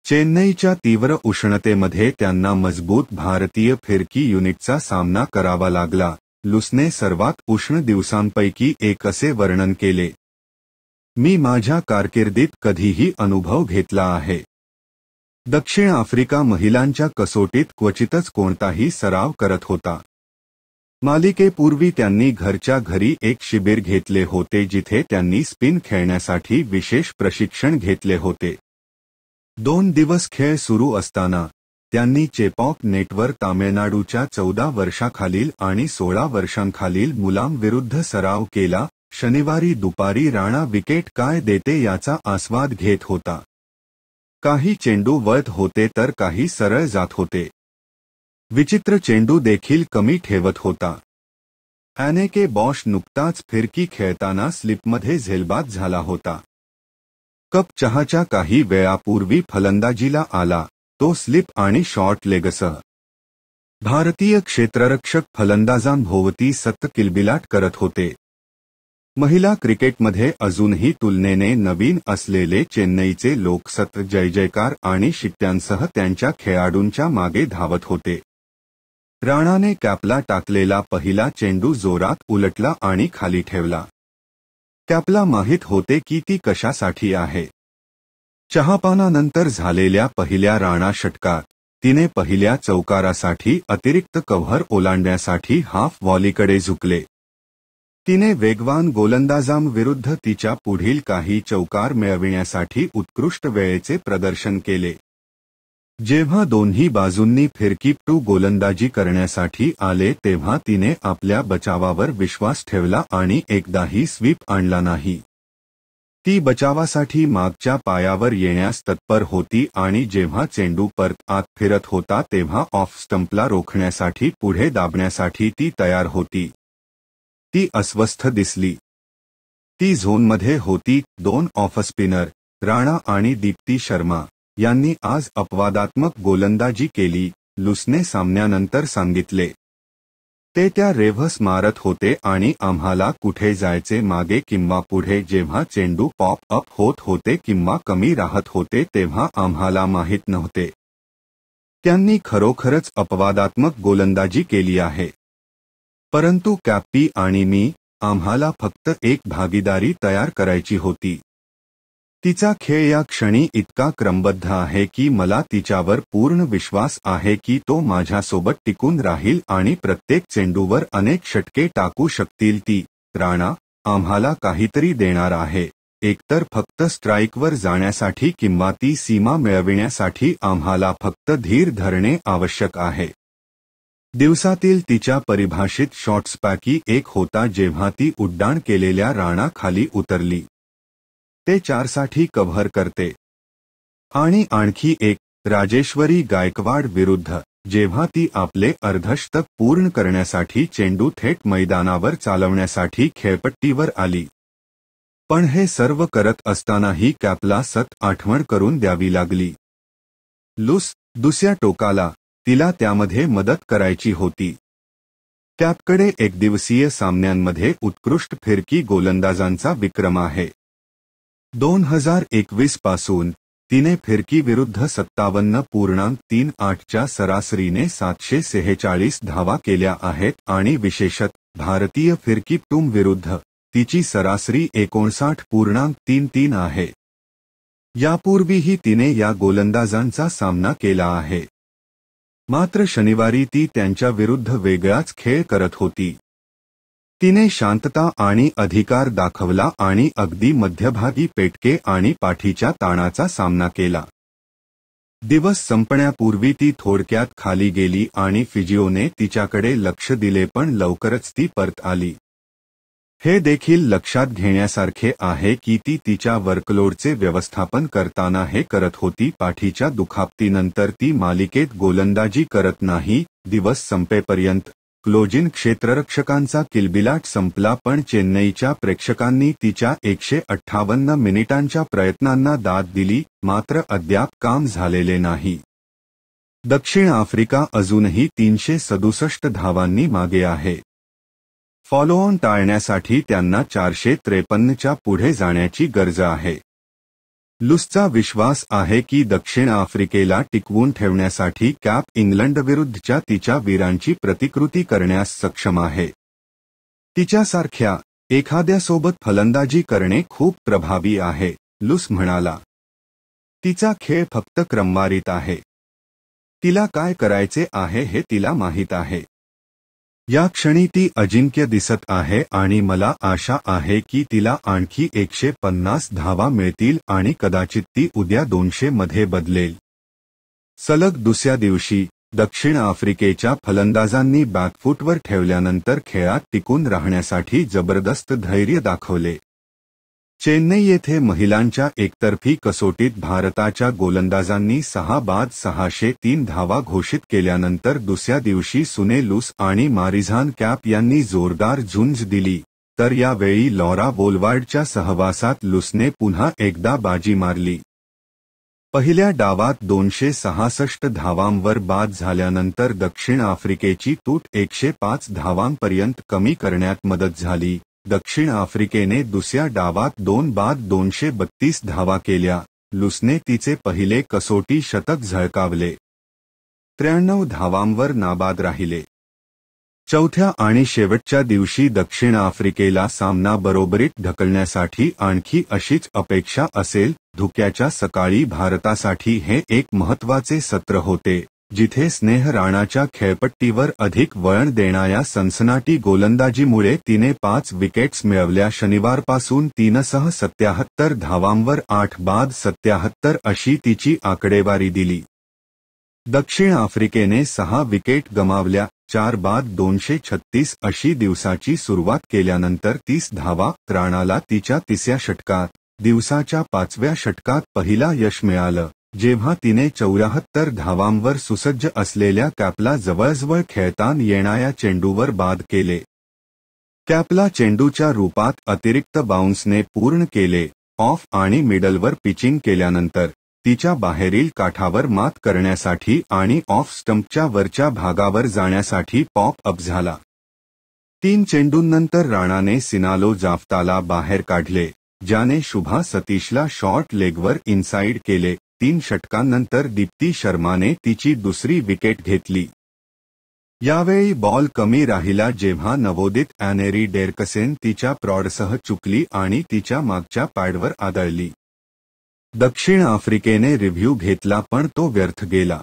चेन्नईच्या तीव्र उष्णतेमध्ये त्यांना मजबूत भारतीय फिरकी युनिटचा सामना करावा लागला. लुसने सर्वात उष्ण दिवसांपैकी एक असे वर्णन केले. मी माझ्या कारकिर्दीत कधीही अनुभव घेतला आहे. दक्षिण आफ्रिका महिलांच्या कसोटीत क्वचितच कोणताही सराव करत होता. मालिकेपूर्वी त्यांनी घरच्या घरी एक शिबिर घेतले होते जिथे त्यांनी स्पिन खेळण्यासाठी विशेष प्रशिक्षण घेतले होते. 2 दिवस खेळ सुरू असताना त्यांनी चेपॉक नेटवर तामिळनाडूच्या 14 वर्षाखालील आणि 16 वर्षांखालील मुलांविरुद्ध सराव केला. शनिवारी दुपारी राणा विकेट काय देते याचा आस्वाद घेत होता. काही चेंडू वळत होते तर काही सरळ जात होते. विचित्र चेंडू देखील कमी ठेवत होता. ॲनेके बॉश नुकताच फिरकी खेळताना स्लिपमध्ये झेलबाद झाला होता. कप चहाच्या काही वेळापूर्वी फलंदाजीला आला, तो स्लिप आणि शॉर्ट लेगसह. भारतीय क्षेत्ररक्षक फलंदाजांभोवती सतत किलबिलाट करत होते. महिला क्रिकेटमध्ये अजूनही तुलनेने नवीन असलेले चेन्नईचे लोक सतत जयजयकार आणि शिट्ट्यांसह त्यांच्या खेळाडूंच्या मागे धावत होते. राणाने कॅपला टाकलेला पहिला चेंडू जोरात उलटला आणि खाली ठेवला. कॅपला माहीत होते की ती कशासाठी आहे. चहापानानंतर झालेल्या पहिल्या राणा षटकात तिने पहिल्या चौकारासाठी अतिरिक्त कव्हर ओलांडण्यासाठी हाफ व्हॉलीकडे झुकले. तिने वेगवान गोलंदाजांविरुद्ध तिच्या पुढील काही चौकार मिळविण्यासाठी उत्कृष्ट वेळेचे प्रदर्शन केले. जेव्हा दोन्ही बाजूंनी फिरकीपटू गोलंदाजी करण्यासाठी आले तेव्हा तिने आपल्या बचावावर विश्वास ठेवला आणि एकदाही स्वीप आणला नाही. ती बचावासाठी मागच्या पायावर येण्यास तत्पर होती आणि जेव्हा चेंडू परत आत फिरत होता तेव्हा ऑफ स्टंपला रोखण्यासाठी पुढे दाबण्यासाठी ती तयार होती. ती अस्वस्थ दिसली. ती झोनमध्ये होती. 2 ऑफस्पिनर राणा आणि दीप्ती शर्मा यांनी आज अपवादात्मक गोलंदाजी केली, लुसने सामन्यानंतर सांगितले. ते त्या रेव्हर्स मारत होते आणि आम्हाला कुठे जायचे मागे किंवा पुढे जेव्हा चेंडू पॉप अप होत होते किंवा कमी राहत होते तेव्हा आम्हाला माहीत नव्हते. त्यांनी खरोखरच अपवादात्मक गोलंदाजी केली आहे. परंतु कॅप्पी आणि मी, आम्हाला फक्त एक भागीदारी तयार करायची होती. तिचा खेळ या क्षणी इतका क्रमबद्ध आहे की मला तिच्यावर पूर्ण विश्वास आहे की तो माझ्यासोबत टिकून राहील आणि प्रत्येक चेंडूवर अनेक षटके टाकू शकतील. ती राणा आम्हाला काहीतरी देणार आहे, एकतर फक्त स्ट्राईकवर जाण्यासाठी किंवा ती सीमा मिळविण्यासाठी आम्हाला फक्त धीर धरणे आवश्यक आहे. दिवसातील तिच्या परिभाषित शॉट्सपैकी एक होता जेव्हा ती उड्डाण केलेल्या राणा खाली उतरली. ते 4 साठी कव्हर करते. आणि आणखी एक, राजेश्वरी गायकवाड विरुद्ध, जेव्हा ती आपले अर्धशतक पूर्ण करण्यासाठी चेंडू थेट मैदानावर चालवण्यासाठी खेळपट्टीवर आली. पण हे सर्व करत असतानाही कॅपला सतत आठवण करून द्यावी लागली. लुस दुसऱ्या टोकाला, तिला त्यामध्ये मदत करायची होती. कॅपकडे एकदिवसीय सामन्यांमध्ये उत्कृष्ट फिरकी गोलंदाजांचा विक्रम आहे. 2021 पासून तिने फिरकीविरुद्ध 57.38 च्या सरासरीने 746 धावा केल्या आहेत आणि विशेषतः भारतीय फिरकीपटूंविरुद्ध तिची सरासरी 59.33 आहे. यापूर्वीही तिने या गोलंदाजांचा सामना केला आहे. मात्र शनिवारी ती त्यांच्या विरुद्ध वेगळाच खेळ करत होती. तिने शांतता आणि अधिकार दाखवला आणि अगदी मध्यभागी पेटके आणि पाठीच्या ताणाचा सामना केला. दिवस संपण्यापूर्वी ती थोडक्यात खाली गेली आणि फिजिओने तिच्याकडे लक्ष दिले पण लवकरच ती परत आली. हे देखील लक्षात घेण्यासारखे आहे की ती तिच्या वर्कलोडचे व्यवस्थापन करताना हे करत होती. पाठीच्या दुखापतीनंतर ती मालिकेत गोलंदाजी करत नाही. दिवस संपेपर्यंत क्लोजिंग क्षेत्ररक्षकांचा किलबिलाट संपला पण चेन्नईच्या प्रेक्षकांनी तिच्या 158 मिनिटांच्या प्रयत्नांना दाद दिली. मात्र अद्याप काम झालेले नाही. दक्षिण आफ्रिका अजूनही 367 धावांनी मागे आहे. फॉलोऑन टाळण्यासाठी त्यांना 453 च्या पुढे जाण्याची गरज आहे. लुसचा विश्वास आहे की दक्षिण आफ्रिकेला टिकवून ठेवण्यासाठी कॅप इंग्लंडविरुद्धच्या तिच्या वीरांची प्रतिकृती करण्यास सक्षम आहे. तिच्यासारख्या एखाद्यासोबत फलंदाजी करणे खूप प्रभावी आहे, लुस म्हणाला. तिचा खेळ फक्त क्रमवारीत आहे. तिला काय करायचे आहे हे तिला माहीत आहे. या क्षणी ती अजिंक्य दिसत आहे आणि मला आशा आहे की तिला आणखी 150 धावा मिळतील आणि कदाचित ती उद्या 200 मध्ये बदलेल. सलग दुसऱ्या दिवशी दक्षिण आफ्रिकेच्या फलंदाजांनी बॅकफूटवर ठेवल्यानंतर खेळात टिकून राहण्यासाठी जबरदस्त धैर्य दाखवले. चेन्नई येथे महिलांच्या एकतर्फी कसोटीत भारताच्या गोलंदाजांनी 6 बाद 603 धावा घोषित केल्यानंतर दुसऱ्या दिवशी सुने लुस आणि मारिझान कॅप यांनी जोरदार झुंज दिली, तर यावेळी लॉरा वोलवार्डच्या सहवासात लुसने पुन्हा एकदा बाजी मारली. पहिल्या डावात 266 धावांवर बाद झाल्यानंतर दक्षिण आफ्रिकेची तूट 105 धावांपर्यंत कमी करण्यात मदत झाली. दक्षिण आफ्रिकेने दुसऱ्या डावात 2 बाद 232 धावा केल्या. लुसने तिचे पहिले कसोटी शतक झळकावले. 93 धावांवर नाबाद राहिले. चौथ्या आणि शेवटच्या दिवशी दक्षिण आफ्रिकेला सामना बरोबरीत ढकलण्यासाठी आणखी अशीच अपेक्षा असेल. धुक्याच्या सकाळी भारतासाठी हे एक महत्त्वाचे सत्र होते, जिथे स्नेह राणाच्या खेळपट्टीवर अधिक वळण देणाऱ्या सनसनाटी गोलंदाजीमुळे तिने 5 विकेट्स मिळवल्या. शनिवारपासून 377 धावांवर 8 बाद 77 अशी तिची आकडेवारी दिली. दक्षिण आफ्रिकेने 6 विकेट गमावल्या. 4 बाद 236 अशी दिवसाची सुरुवात केल्यानंतर 30 धावा. राणाला तिच्या तिसऱ्या षटकात, दिवसाच्या 5व्या षटकात पहिला यश मिळालं, जेव्हा तिने 74 धावांवर सुसज्ज असलेल्या कॅपला जवळजवळ खेळता येणाऱ्या चेंडूवर बाद केले. कॅपला चेंडूच्या रूपात अतिरिक्त बाउन्सने पूर्ण केले. ऑफ आणि मिडलवर पिचिंग केल्यानंतर तिच्या बाहेरील काठावर मात करण्यासाठी आणि ऑफ स्टंपच्या वरच्या भागावर जाण्यासाठी पॉप अप झाला. 3 चेंडूंनंतर राणाने सिनालो जाफ्ताला बाहेर काढले, ज्याने शुभा सतीशला शॉर्ट लेगवर इनसाइड केले. 3 षटकांनंतर दीप्ती शर्माने तिची दुसरी विकेट घेतली. यावेळी बॉल कमी राहिला जेव्हा नवोदित ॲनेरी डेरकसेन तिच्या प्रॉडसह चुकली आणि तिच्या मागच्या पॅडवर आदळली. दक्षिण आफ्रिकेने रिव्ह्यू घेतला पण तो व्यर्थ गेला.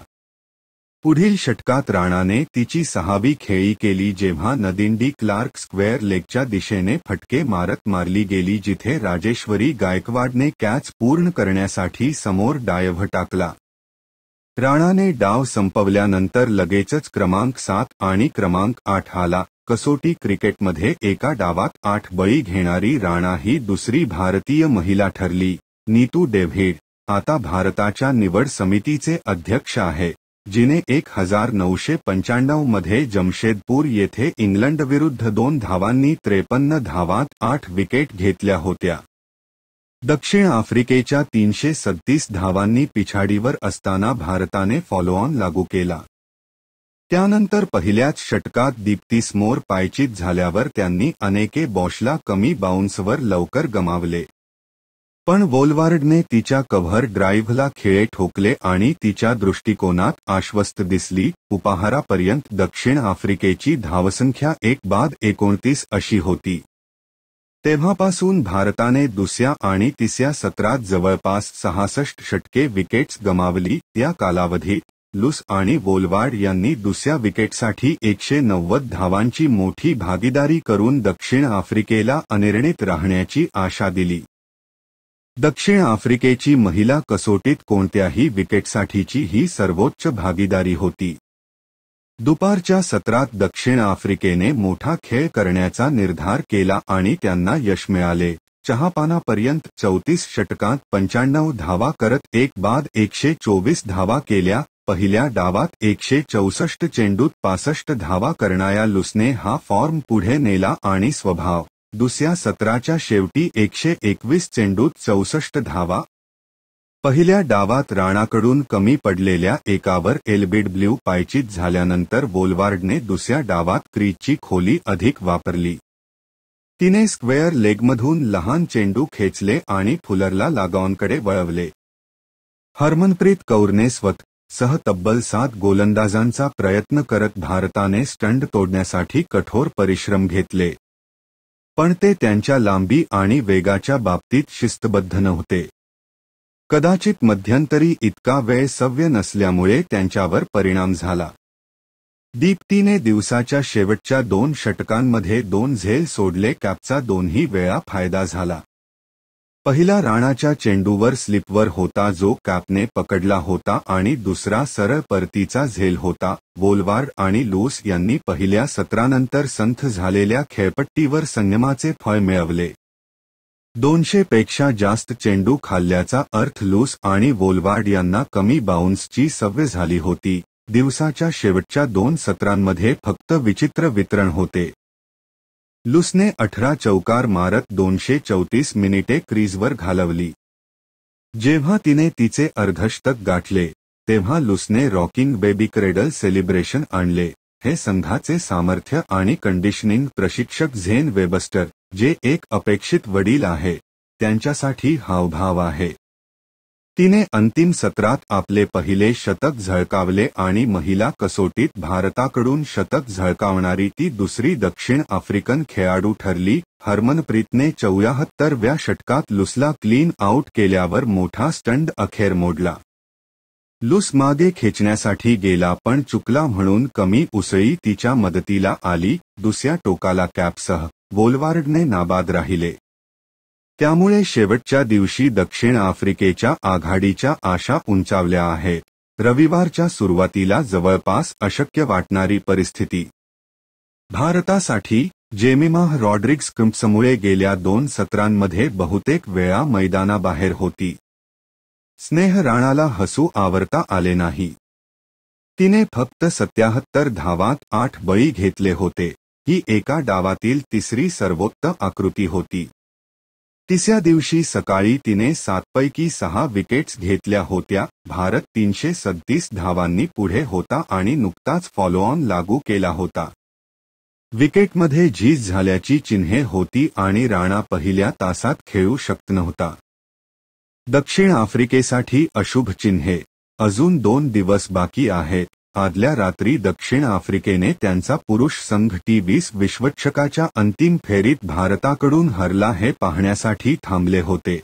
पुढील षटकात राणाने तिची 6वी खेळी केली जेव्हा नदीन डी क्लार्क स्क्वेअर लेगच्या दिशेने फटके मारत मारली गेली, जिथे राजेश्वरी गायकवाडने कॅच पूर्ण करण्यासाठी समोर डायव्ह टाकला. राणाने डाव संपवल्यानंतर लगेचच क्रमांक 7 आणि क्रमांक 8 आला. कसोटी क्रिकेटमध्ये एका डावात 8 बळी घेणारी राणा ही दुसरी भारतीय महिला ठरली. नीतू डेव्हिड आता भारताच्या निवड समितीचे अध्यक्ष आहे, जिने 1995 मध्ये जमशेदपूर येथे इंग्लंडविरुद्ध 2 धावांनी 53 धावांत 8 विकेट घेतल्या होत्या. दक्षिण आफ्रिकेच्या 337 धावांनी पिछाडीवर असताना भारताने फॉलोऑन लागू केला. त्यानंतर पहिल्याच षटकात दीप्ती स्मोर पायचीत झाल्यावर त्यांनी अनेके बॉशला कमी बाउन्सवर लवकर गमावले. पण वोलवार्डने तिच्या कव्हर ड्राईव्हला खिळे ठोकले आणि तिच्या दृष्टिकोनात आश्वस्त दिसली. उपाहारापर्यंत दक्षिण आफ्रिकेची धावसंख्या 1 बाद 29 अशी होती. तेव्हापासून भारताने दुसऱ्या आणि तिसऱ्या सत्रात जवळपास 66 षटके विकेट्स गमावली. या कालावधीत लुस आणि वोलवार्ड यांनी दुसऱ्या विकेटसाठी 190 धावांची मोठी भागीदारी करून दक्षिण आफ्रिकेला अनिर्णित राहण्याची आशा दिली. दक्षिण आफ्रिकेची महिला कसोटीत कोणत्याही विकेटसाठीची ही सर्वोच्च भागीदारी होती. दुपारच्या सत्रात दक्षिण आफ्रिकेने मोठा खेळ करण्याचा निर्धार केला आणि त्यांना यश मिळाले. चहापानापर्यंत 34 षटकांत 95 धावा करत 1 बाद 124 धावा केल्या. पहिल्या डावात 164 चेंडूत 65 धावा करणाऱ्या लुसने हा फॉर्म पुढे नेला आणि स्वभाव दुसऱ्या सत्राच्या शेवटी 121 चेंडूत 64 धावा. पहिल्या डावात राणाकडून कमी पडलेल्या एकावर एलबीडब्ल्यू पायचीत झाल्यानंतर वोलवार्डने दुसऱ्या डावात क्रीजची खोली अधिक वापरली. तिने स्क्वेअर लेगमधून लहान चेंडू खेचले आणि फुलरला लागॉनकडे वळवले. हरमनप्रीत कौरने स्वतःसह तब्बल 7 गोलंदाजांचा प्रयत्न करत भारताने स्टंड तोडण्यासाठी कठोर परिश्रम घेतले, पण ते त्यांच्या लांबी आणि वेगाच्या बाबतीत शिस्तबद्ध नव्हते. कदाचित मध्यंतरी इतका वेळ सव्य नसल्यामुळे त्यांच्यावर परिणाम झाला. दीप्तीने दिवसाच्या शेवटच्या 2 षटकांमध्ये 2 झेल सोडले. कॅपचा 2ही वेळा फायदा झाला. पहिला राणाच्या चेंडूवर स्लिपवर होता जो कॅपने पकडला होता आणि दुसरा सरळ परतीचा झेल होता. वोलवार्ड आणि लूस यांनी पहिल्या सत्रानंतर संथ झालेल्या खेळपट्टीवर संयमाचे फळ मिळवले. 200 पेक्षा जास्त चेंडू खाल्ल्याचा अर्थ लूस आणि वोलवार्ड यांना कमी बाउन्सची सवय झाली होती. दिवसाच्या शेवटच्या 2 सत्रांमध्ये फक्त विचित्र वितरण होते. लूसने 18 चौकार मारत 234 मिनिटे क्रीजवर घालवली. जेव्हा तिने तिचे अर्धशतक गाठले तेव्हा लूसने रॉकिंग बेबी क्रेडल सेलिब्रेशन आणले. हे संघाचे सामर्थ्य आणि कंडिशनिंग प्रशिक्षक झेन वेबस्टर, जे एक अपेक्षित वडील आहे, त्यांच्यासाठी हावभाव आहे. तिने अंतिम सत्रात आपले पहिले शतक झळकावले आणि महिला कसोटीत भारताकडून शतक झळकावणारी ती दुसरी दक्षिण आफ्रिकन खेळाडू ठरली. हरमनप्रीतने 74व्या षटकात लूसला क्लीन आउट केल्यावर मोठा स्टंट अखेर मोडला. लूस मागे खेचण्यासाठी गेला पण चुकला म्हणून कमी उसळी तिच्या मदतीला आली. दुसऱ्या टोकाला कॅपसह वोलवार्डने नाबाद राहिले. त्यामुळे शेवटच्या दिवशी दक्षिण आफ्रिकेच्या आघाडीच्या आशा उंचावल्या आहेत. रविवारच्या सुरुवातीला जवळपास अशक्य वाटणारी परिस्थिती भारतासाठी. जेमिमा रॉड्रिग्ज-कम्प्समुळे गेल्या 2 सत्रांमध्ये बहुतेक वेळा मैदानाबाहेर होती. स्नेह राणाला हसू आवरता आले नाही. तिने फक्त 77 धावांत 8 बळी घेतले होते. ही एका डावातील तिसरी सर्वोत्तम आकृती होती. तिसऱ्या दिवशी सकाळी तिने 7 पैकी 6 विकेट्स घेतल्या होत्या. भारत 337 धावांनी पुढे होता आणि नुकताच फॉलोऑन लागू केला होता. विकेटमध्ये झीज झाल्याची चिन्हे होती आणि राणा पहिल्या तासात खेळू शकत नव्हता. दक्षिण आफ्रिकेसाठी अशुभ चिन्हे. अजून 2 दिवस बाकी आहेत. आदल्या रात्री दक्षिण आफ्रिकेने त्यांचा पुरुष संघ T20 विश्वचषकाच्या अंतिम फेरीत भारताकडून हरला हे पाहण्यासाठी थांबले होते.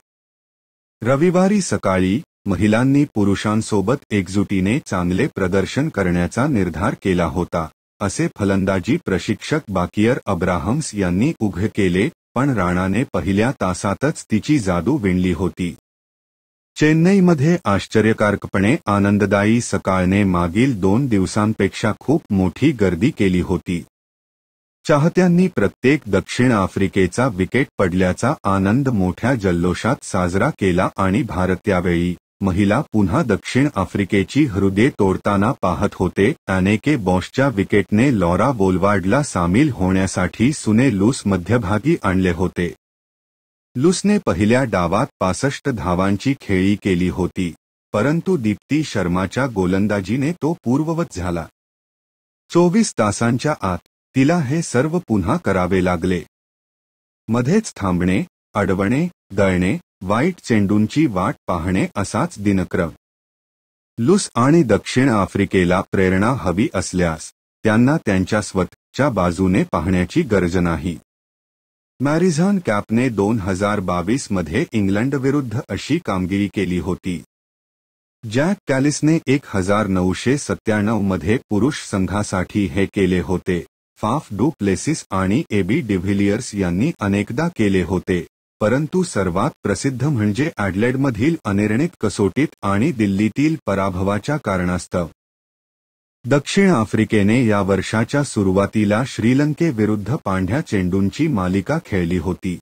रविवारी सकाळी महिलांनी पुरुषांसोबत एकजुटीने चांगले प्रदर्शन करण्याचा निर्धार केला होता, असे फलंदाजी प्रशिक्षक बाकियर अब्राहम्स यांनी उघड केले. पण राणाने पहिल्या तासातच तिची जादू विणली होती. चेन्नईमध्ये आश्चर्यकारकपणे आनंददायी सकाळने मागील 2 दिवसांपेक्षा खूप मोठी गर्दी केली होती. चाहत्यांनी प्रत्येक दक्षिण आफ्रिकेचा विकेट पडल्याचा आनंद मोठ्या जल्लोषात साजरा केला आणि भारत त्यावेळी महिला पुन्हा दक्षिण आफ्रिकेची हृदये तोडताना पाहत होते. अनेके बॉशच्या विकेटने लॉरा वोलवार्डला सामील होण्यासाठी सुने लूस मध्यभागी आणले होते. लूसने पहिल्या डावात 65 धावांची खेळी केली होती, परंतु दीप्ती शर्माच्या गोलंदाजीने तो पूर्ववत झाला. 24 तासांच्या आत तिला हे सर्व पुन्हा करावे लागले. मध्येच थांबणे, अडवणे, दळणे, वाईट चेंडूंची वाट पाहणे असाच दिनक्रम. लूस आणि दक्षिण आफ्रिकेला प्रेरणा हवी असल्यास त्यांना त्यांच्या स्वतःच्या बाजूने पाहण्याची गरज नाही. मॅरिझन कॅपने 2022 मध्ये इंग्लंडविरुद्ध अशी कामगिरी केली होती. जॅक कॅलिसने 1997 मध्ये पुरुष संघासाठी हे केले होते. फाफ डू प्लेसिस आणि एबी डिव्हिलियर्स यांनी अनेकदा केले होते, परंतु सर्वात प्रसिद्ध म्हणजे ॲडलेडमधील अनिर्णित कसोटीत आणि दिल्लीतील पराभवाच्या कारणास्तव. दक्षिण आफ्रिकेने या वर्षाच्या सुरुवातीला श्रीलंकेविरुद्ध पांढ्या चेंडूंची मालिका खेळली होती.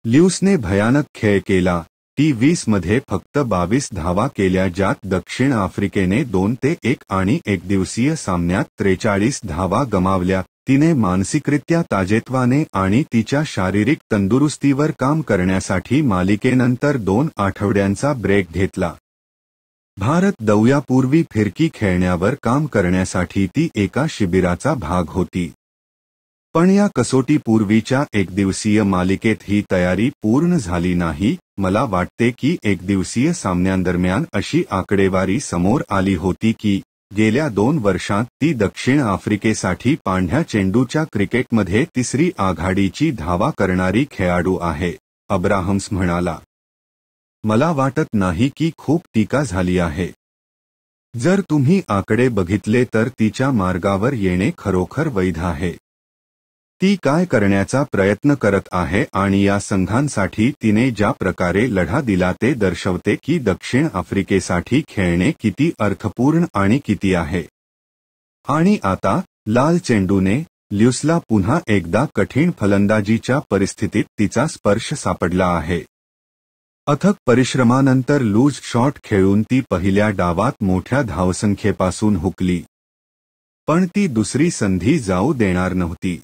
ल्यूसने भयानक खेळ केला. T20 मध्ये फक्त 22 धावा केल्या, ज्यात दक्षिण आफ्रिकेने 2-1 आणि एकदिवसीय सामन्यात 43 धावा गमावल्या. तिने मानसिकरित्या ताजेतवाने आणि तिच्या शारीरिक तंदुरुस्तीवर काम करण्यासाठी मालिकेनंतर 2 आठवड्यांचा ब्रेक घेतला. भारत दौऱ्यापूर्वी फिरकी खेळण्यावर काम करण्यासाठी ती एका शिबिराचा भाग होती. पण या कसोटीपूर्वीच्या एकदिवसीय मालिकेत ही तयारी पूर्ण झाली नाही. मला वाटते की एकदिवसीय सामन्यांदरम्यान अशी आकडेवारी समोर आली होती की गेल्या 2 वर्षांत ती दक्षिण आफ्रिकेसाठी पांढ्या चेंडूच्या क्रिकेटमध्ये तिसरी आघाडीची धावा करणारी खेळाडू आहे, अब्राहम्स म्हणाला. मला वाटत नाही की खूप टीका झाली आहे. जर तुम्ही आकडे बघितले तर तिच्या मार्गावर येणे खरोखर वैध आहे. ती काय करण्याचा प्रयत्न करत आहे आणि या संघांसाठी तिने ज्या प्रकारे लढा दिला ते दर्शवते की दक्षिण आफ्रिकेसाठी खेळणे किती अर्थपूर्ण आणि किती आहे. आणि आता लाल चेंडूने ल्यूसला पुन्हा एकदा कठीण फलंदाजीच्या परिस्थितीत तिचा स्पर्श सापडला आहे. अथक परिश्रमानंतर लूज शॉट खेळून ती पहिल्या डावात मोठ्या धावसंख्येपासून हुकली. पण ती दुसरी संधी जाऊ देणार नव्हती.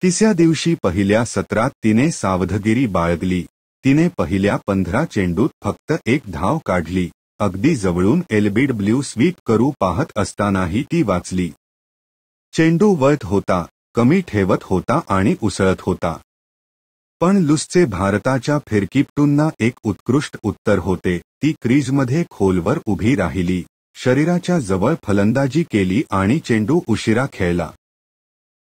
तिसऱ्या दिवशी पहिल्या सत्रात तिने सावधगिरी बाळगली. तिने पहिल्या 15 चेंडूत फक्त एक धाव काढली. अगदी जवळून एलबीडब्ल्यू स्वीप करू पाहत असतानाही ती वाचली. चेंडू वळत होता, कमी ठेवत होता आणि उसळत होता. पण लूसचे भारताच्या फिरकीपटूंना एक उत्कृष्ट उत्तर होते. ती क्रीजमध्ये खोलवर उभी राहिली, शरीराच्या जवळ फलंदाजी केली आणि चेंडू उशिरा खेळला.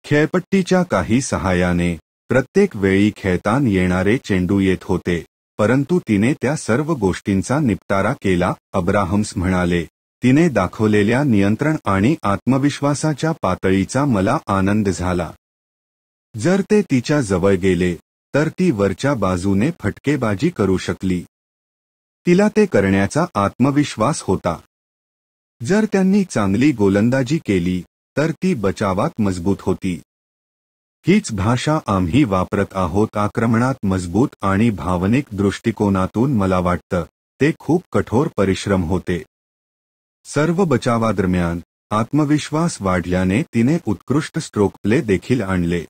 खेळपट्टीच्या काही सहाय्याने प्रत्येक वेळी खेळताना येणारे चेंडू येत होते, परंतु तिने त्या सर्व गोष्टींचा निपटारा केला, अब्राहम्स म्हणाले. तिने दाखवलेल्या नियंत्रण आणि आत्मविश्वासाच्या पातळीचा मला आनंद झाला. जर ते तिच्या जवळ गेले तर ती वरच्या बाजूने फटकेबाजी करू शकली. तिला ते करण्याचा आत्मविश्वास होता. जर त्यांनी चांगली गोलंदाजी केली तर ती बचावात मजबूत होती. हीच भाषा आम्ही वापरत आहोत आक्रमणात मजबूत आणि भावनिक दृष्टिकोनातून. मला वाटतं ते खूप कठोर परिश्रम होते. सर्व बचावादरम्यान आत्मविश्वास वाढल्याने तिने उत्कृष्ट स्ट्रोक प्ले देखील आणले.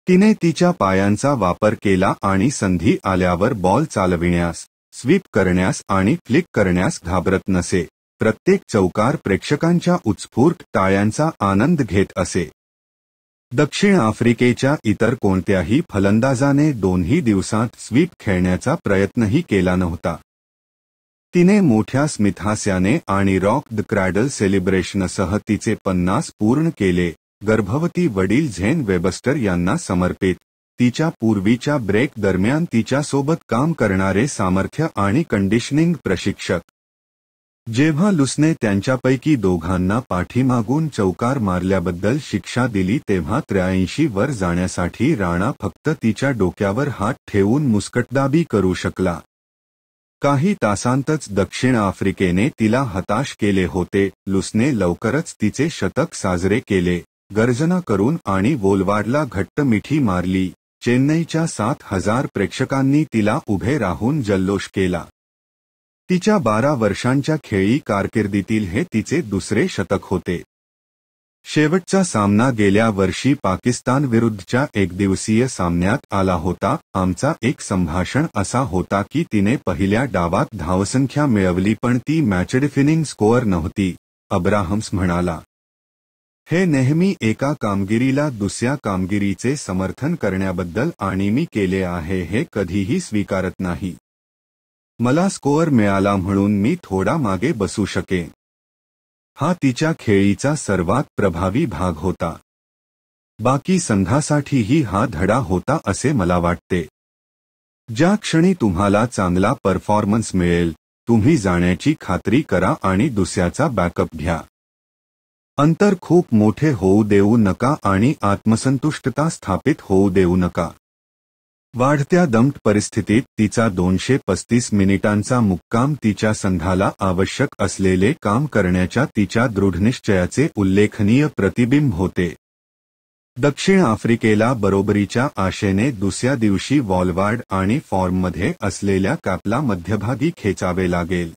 तिने तिच्या पायांचा वापर केला आणि संधी आल्यावर बॉल चालविण्यास, स्वीप करण्यास आणि फ्लिक करण्यास घाबरत नसे. प्रत्येक चौकार प्रेक्षकांच्या उत्स्फूर्त टाळ्यांचा आनंद घेत असे. दक्षिण आफ्रिकेच्या इतर कोणत्याही फलंदाजाने 2ही दिवसांत स्वीप खेळण्याचा प्रयत्नही केला नव्हता. तिने मोठ्या स्मितहास्याने आणि रॉक द क्रॅडल सेलिब्रेशनसह तिचे 50 पूर्ण केले. गर्भवती वडील झेन वेबस्टर यांना समर्पित. तिच्या पूर्वीच्या ब्रेक दरम्यान तिच्यासोबत काम करणारे सामर्थ्य आणि कंडिशनिंग प्रशिक्षक. जेव्हा लूसने त्यांच्यापैकी दोघांना पाठीमागून चौकार मारल्याबद्दल शिक्षा दिली तेव्हा 83 वर जाण्यासाठी राणा फक्त तिच्या डोक्यावर हात ठेवून मुस्कटदाबी करू शकला. काही तासांतच दक्षिण आफ्रिकेने तिला हताश केले होते. लूसने लवकरच तिचे शतक साजरे केले, गर्जना करून आणि वोलवार्डला घट्ट मिठी मारली. चेन्नईच्या 7,000 प्रेक्षकांनी तिला उभे राहून जल्लोष केला. तिच्या 12 वर्षांच्या खेळी कारकिर्दीतील हे तिचे दुसरे शतक होते. शेवटचा सामना गेल्या वर्षी पाकिस्तान विरुद्धच्या एकदिवसीय सामन्यात आला होता. आमचा एक संभाषण असा होता की तिने पहिल्या डावात धावसंख्या मिळवली पण ती मॅचडिफिनिंग स्कोअर नव्हती, अब्राहम्स म्हणाला. हे नेहमी एका कामगिरीला दुसऱ्या कामगिरीचे समर्थन करण्याबद्दल आणि मी केले आहे हे कधीही स्वीकारत नाही. मला स्कोअर मिळाला म्हणून मी थोडा मागे बसू शकेन. हा तिच्या खेळीचा सर्वात प्रभावी भाग होता. बाकी संघासाठीही हा धडा होता असे मला वाटते. ज्या क्षणी तुम्हाला चांगला परफॉर्मन्स मिळेल, तुम्ही जाण्याची खात्री करा आणि दुसऱ्याचा बॅकअप घ्या. अंतर खूप मोठे होऊ देऊ नका आणि आत्मसंतुष्टता स्थापित होऊ देऊ नका. वाढत्या दमट परिस्थितीत तिचा 235 मिनिटांचा मुक्काम तिच्या संघाला आवश्यक असलेले काम करण्याच्या तिच्या दृढनिश्चयाचे उल्लेखनीय प्रतिबिंब होते. दक्षिण आफ्रिकेला बरोबरीच्या आशेने दुसऱ्या दिवशी वॉलवार्ड आणि फॉर्ममध्ये असलेल्या कॅपला मध्यभागी खेचावे लागेल.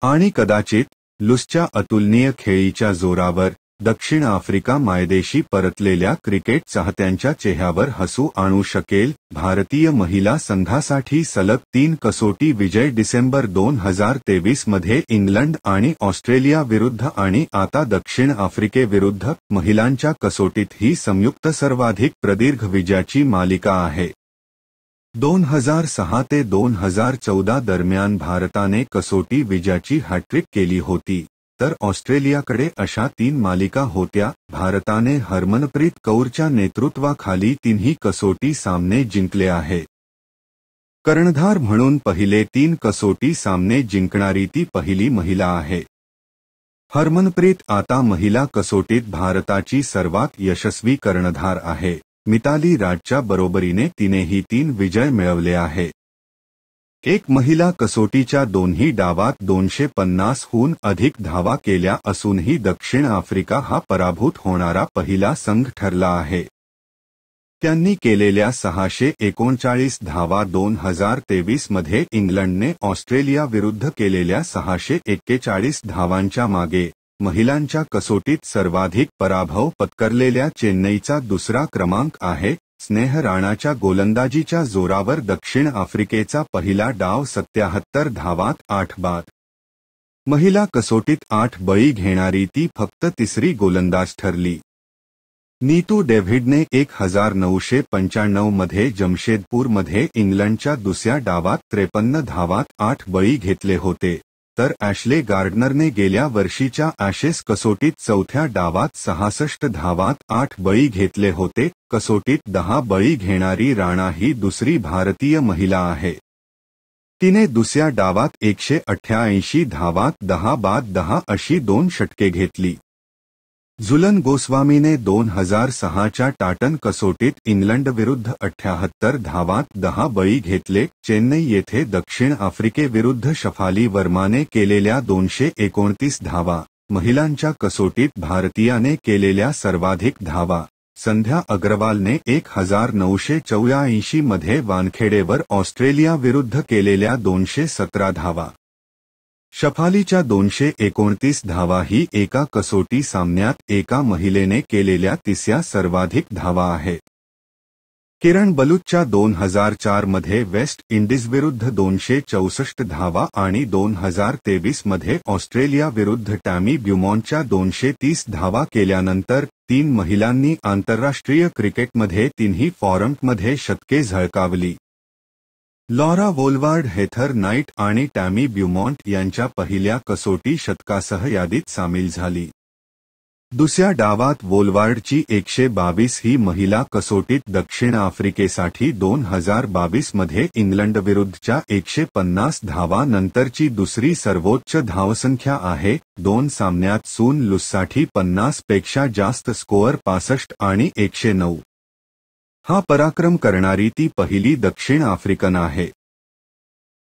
आणि कदाचित लूसच्या अतुलनीय खेळीच्या जोरावर दक्षिण आफ्रिका मायदेशी परतलेल्या क्रिकेट चाहत्यांच्या चेहऱ्यावर हसू आणू शकेल. भारतीय महिला संघासाठी सलग 3 कसोटी विजय डिसेंबर 2023 मध्ये इंग्लंड आणि ऑस्ट्रेलिया विरुद्ध आणि आता दक्षिण आफ्रिकेविरुद्ध महिलांच्या कसोटीत ही संयुक्त सर्वाधिक प्रदीर्घ विजयाची मालिका आहे. 2006 ते 2014 दरम्यान भारताने कसोटी विजयाची हॅट्रिक केली होती, तर ऑस्ट्रेलियाकडे अशा 3 मालिका होत्या. भारताने हरमनप्रीत कौरच्या नेतृत्वाखाली 3ही कसोटी सामने जिंकले आहेत. कर्णधार म्हणून पहिले 3 कसोटी सामने जिंकणारी ती पहिली महिला आहे. हरमनप्रीत आता महिला कसोटीत भारताची सर्वात यशस्वी कर्णधार आहे. मिताली राजच्या बरोबरीने तिनेही 3 विजय मिळवले आहेत. एक महिला कसोटीच्या दोन्ही डावात 250हून अधिक धावा केल्या असूनही दक्षिण आफ्रिका हा पराभूत होणारा पहिला संघ ठरला आहे. त्यांनी केलेल्या 639 धावा 2023 मध्ये इंग्लंडने ऑस्ट्रेलियाविरुद्ध केलेल्या 641 धावांच्या मागे. महिलांच्या कसोटीत सर्वाधिक पराभव पत्करलेल्या चेन्नईचा दुसरा क्रमांक आहे. स्नेह राणाच्या गोलंदाजीच्या जोरावर दक्षिण आफ्रिकेचा पहिला डाव 77 धावात 8 बाद. महिला कसोटीत 8 बळी घेणारी ती फक्त तिसरी गोलंदाज ठरली. नीतू डेव्हिडने 1995 मध्ये जमशेदपूरमध्ये इंग्लंडच्या दुसऱ्या डावात 53 धावात 8 बळी घेतले होते, तर ॲशले गार्डनरने गेल्या वर्षीच्या ॲशेस कसोटीत चौथ्या डावात 66 धावात 8 बळी घेतले होते. कसोटीत 10 बळी घेणारी राणा ही दुसरी भारतीय महिला आहे. तिने दुसऱ्या डावात 188 धावात 10 बाद 10 अशी 2 षटके घेतली. झुलन गोस्वामीने 2006च्या टाटन कसोटीत इंग्लंडविरुद्ध 78 धावात 10 बळी घेतले. चेन्नई येथे दक्षिण आफ्रिकेविरुद्ध शफाली वर्माने केलेल्या 229 धावा. महिलांच्या कसोटीत भारतीयाने केलेल्या सर्वाधिक धावा. संध्या अग्रवालने 1984 मध्ये वानखेडेवर ऑस्ट्रेलियाविरुद्ध केलेल्या 217 धावा. शफालीच्या 229 धावा ही एका कसोटी सामन्यात एका महिलेने केलेल्या तिसऱ्या सर्वाधिक धावा आहेत. किरण बलूचच्या 2004 मध्ये वेस्ट इंडीजविरुद्ध 264 धावा आणि 2023 मध्ये ऑस्ट्रेलियाविरुद्ध टॅमी ब्युमॉन्टच्या 230 धावा केल्यानंतर 3 महिलांनी आंतरराष्ट्रीय क्रिकेटमध्ये तिन्ही फॉर्मॅटमध्ये शतके झळकावली. लॉरा वोलवार्ड, हेथर नाईट आणि टॅमी ब्युमॉन्ट यांच्या पहिल्या कसोटी शतकासह यादीत सामील झाली. दुसऱ्या डावात वोलवार्डची 122 ही महिला कसोटीत दक्षिण आफ्रिकेसाठी 2022 मध्ये इंग्लंडविरुद्धच्या 150 धावा नंतरची दुसरी सर्वोच्च धावसंख्या आहे. 2 सामन्यात सून लुससाठी 50 पेक्षा जास्त स्कोअर 65 आणि 109. हा पराक्रम करणारी ती पहिली दक्षिण आफ्रिकन आहे.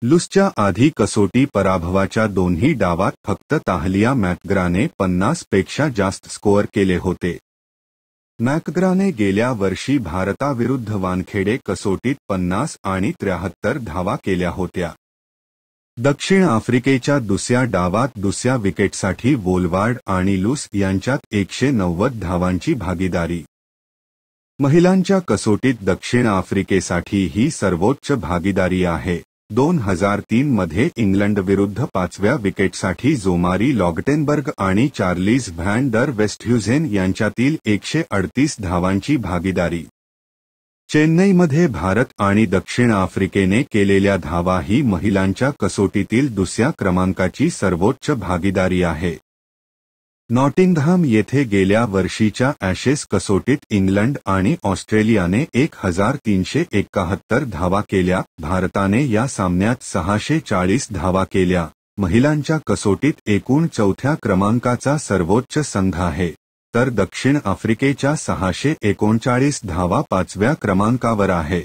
लुसच्या आधी कसोटी पराभवाच्या दोन्ही डावात फक्त ताहलिया मॅकग्राने 50 पेक्षा जास्त स्कोअर केले होते. मॅकग्राने गेल्या वर्षी भारताविरुद्ध वानखेडे कसोटीत 50 आणि 73 धावा केल्या होत्या. दक्षिण आफ्रिकेच्या दुसऱ्या डावात दुसऱ्या विकेटसाठी वोलवार्ड आणि लुस यांच्यात 190 धावांची भागीदारी. महिलांच्या कसोटीत दक्षिण आफ्रिकेसाठी ही सर्वोच्च भागीदारी आहे. 2003 मध्ये इंग्लंडविरुद्ध 5व्या विकेटसाठी जोमारी लॉगटेनबर्ग आणि चार्लीज व्हॅन डर वेस्टह्युझेन यांच्यातील 138 धावांची भागीदारी. चेन्नईमध्ये भारत आणि दक्षिण आफ्रिकेने केलेल्या धावा ही महिलांच्या कसोटीतील दुसऱ्या क्रमांकाची सर्वोच्च भागीदारी आहे. नॉटिंगहॅम येथे गेल्या वर्षीच्या ॲशेस कसोटीत इंग्लंड आणि ऑस्ट्रेलियाने 1371 धावा केल्या. भारताने या सामन्यात 640 धावा केल्या. महिलांच्या कसोटीत एकूण चौथ्या क्रमांकाचा सर्वोच्च संघ आहे, तर दक्षिण आफ्रिकेच्या 639 धावा 5व्या क्रमांकावर आहे.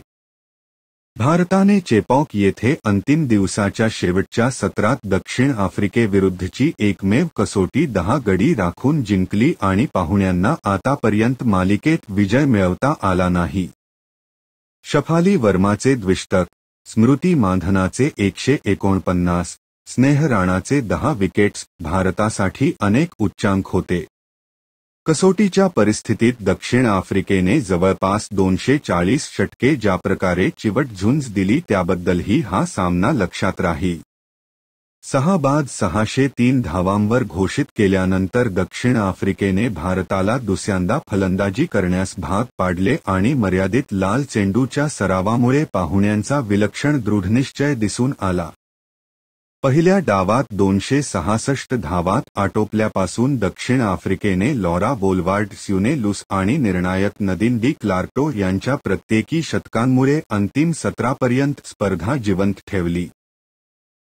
भारताने चेपॉक येथे अंतिम दिवसाच्या शेवटच्या सत्रात दक्षिण आफ्रिकेविरुद्धची एकमेव कसोटी 10 गडी राखून जिंकली आणि पाहुण्यांना आतापर्यंत मालिकेत विजय मिळवता आला नाही. शफाली वर्माचे द्विशतक, स्मृती मांधनाचे 149, स्नेह राणाचे 10 विकेट्स भारतासाठी अनेक उच्चांक होते. कसोटीच्या परिस्थितीत दक्षिण आफ्रिकेने जवळपास 240 षटके ज्याप्रकारे चिवट झुंज दिली त्याबद्दलही हा सामना लक्षात राहील. 6 बाद 603 धावांवर घोषित केल्यानंतर दक्षिण आफ्रिकेने भारताला दुसऱ्यांदा फलंदाजी करण्यास भाग पाडले आणि मर्यादित लाल चेंडूच्या सरावामुळे पाहुण्यांचा विलक्षण दृढनिश्चय दिसून आला. पहिल्या डावात 266 धावात आटोपल्यापासून दक्षिण आफ्रिकेने लॉरा वोलवार्ड, स्युने लुस आणि निर्णायक नदीन डी क्लार्टो यांच्या प्रत्येकी शतकांमुळे अंतिम सत्रापर्यंत स्पर्धा जिवंत ठेवली.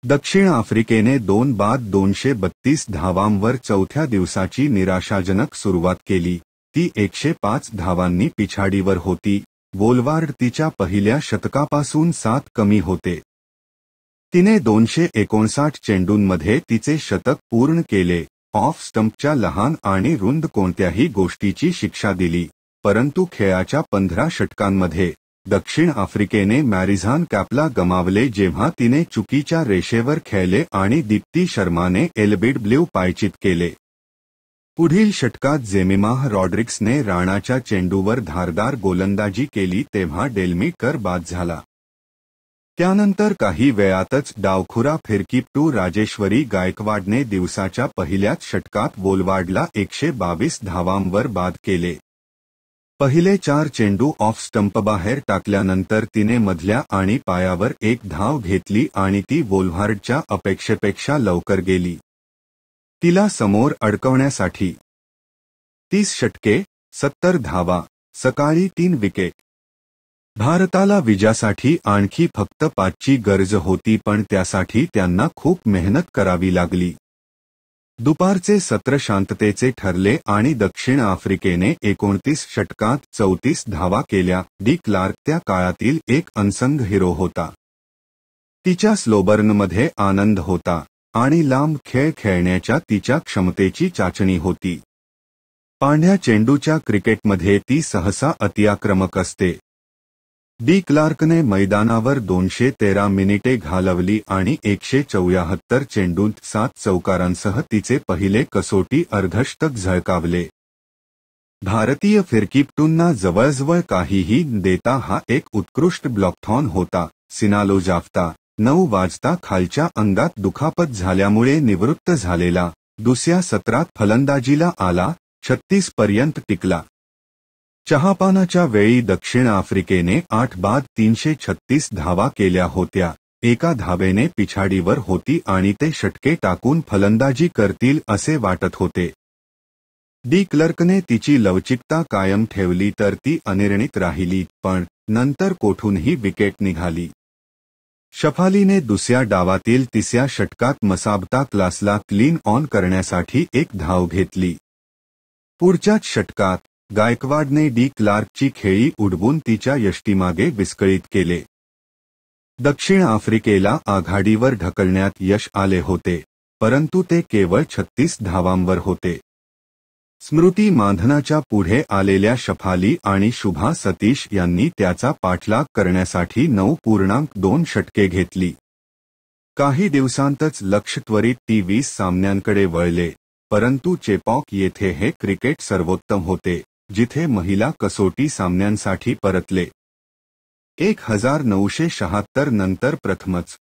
दक्षिण आफ्रिकेने 2 बाद 232 धावांवर चौथ्या दिवसाची निराशाजनक सुरुवात केली. ती 105 धावांनी पिछाडीवर होती. वोलवार्ड तिच्या पहिल्या शतकापासून 7 कमी होते. तिने 259 चेंडूंमध्ये तिचे शतक पूर्ण केले. ऑफ स्टंपच्या लहान आणि रुंद कोणत्याही गोष्टीची शिक्षा दिली, परंतु खेळाच्या 15 षटकांमध्ये दक्षिण आफ्रिकेने मॅरिझान कॅपला गमावले जेव्हा तिने चुकीच्या रेषेवर खेळले आणि दीप्ती शर्माने एलबीडब्ल्यू पायचीत केले. पुढील षटकात जेमिमाह रॉड्रिक्सने राणाच्या चेंडूवर धारदार गोलंदाजी केली तेव्हा डेल्मीकर बाद झाला. त्यानंतर काही वेळातच डावखुरा फिरकीपटू राजेश्वरी गायकवाडने दिवसाच्या पहिल्याच षटकात वोलवार्डला 122 धावांवर बाद केले. पहिले 4 चेंडू ऑफ स्टंपबाहेर टाकल्यानंतर तिने मधल्या आणि पायावर 1 धाव घेतली आणि ती वोलवार्डच्या अपेक्षेपेक्षा लवकर गेली. तिला समोर अडकवण्यासाठी 30 षटके, 70 धावा, सकाळी 3 विकेट. भारताला विजयासाठी आणखी फक्त 5ची गरज होती पण त्यासाठी त्यांना खूप मेहनत करावी लागली. दुपारचे सत्र शांततेचे ठरले आणि दक्षिण आफ्रिकेने 29 षटकात 34 धावा केल्या. डी क्लार्क त्या काळातील एक अनसंग हिरो होता. तिच्या स्लोबर्नमध्ये आनंद होता आणि लांब खेळ खेळण्याच्या तिच्या क्षमतेची चाचणी होती. पांढ्या चेंडूच्या क्रिकेटमध्ये ती सहसा अतिआक्रमक असते. डी क्लार्कने मैदानावर 213 मिनिटे घालवली आणि 174 चेंडूंत 7 चौकारांसह तिचे पहिले कसोटी अर्धशतक झळकावले. भारतीय फिरकीपटूंना जवळजवळ काहीही न देता हा एक उत्कृष्ट ब्लॉकथॉन होता. सिनालो जाफ्ता 9 वाजता खालच्या अंगात दुखापत झाल्यामुळे निवृत्त झालेला. दुसऱ्या सत्रात फलंदाजीला आला. 36 पर्यंत टिकला. चहापानाच्या वेळी दक्षिण आफ्रिकेने 8 बाद 336 धावा केल्या होत्या. एका धावेने पिछाडीवर होती आणि ते षटके टाकून फलंदाजी करतील असे वाटत होते. डी क्लर्कने तिची लवचिकता कायम ठेवली तर ती अनिर्णित राहिली पण नंतर कोठूनही विकेट निघाली. शफालीने दुसऱ्या डावातील तिसऱ्या षटकात मसाबता क्लासला क्लीन ऑन करण्यासाठी 1 धाव घेतली. पुढच्याच षटकात गायकवाडने डी क्लार्कची खेळी उडवून तिच्या यष्टीमागे विस्कळीत केले. दक्षिण आफ्रिकेला आघाडीवर ढकलण्यात यश आले होते, परंतु ते केवळ 36 धावांवर होते. स्मृती मानधनाच्या पुढे आलेल्या शफाली आणि शुभा सतीश यांनी त्याचा पाठलाग करण्यासाठी 9.2 षटके घेतली. काही दिवसांतच लक्ष त्वरित T20 सामन्यांकडे वळले, परंतु चेपॉक येथे हे क्रिकेट सर्वोत्तम होते, जिथे महिला कसोटी सामन्यांसाठी परतले. 1976 नंतर प्रथमच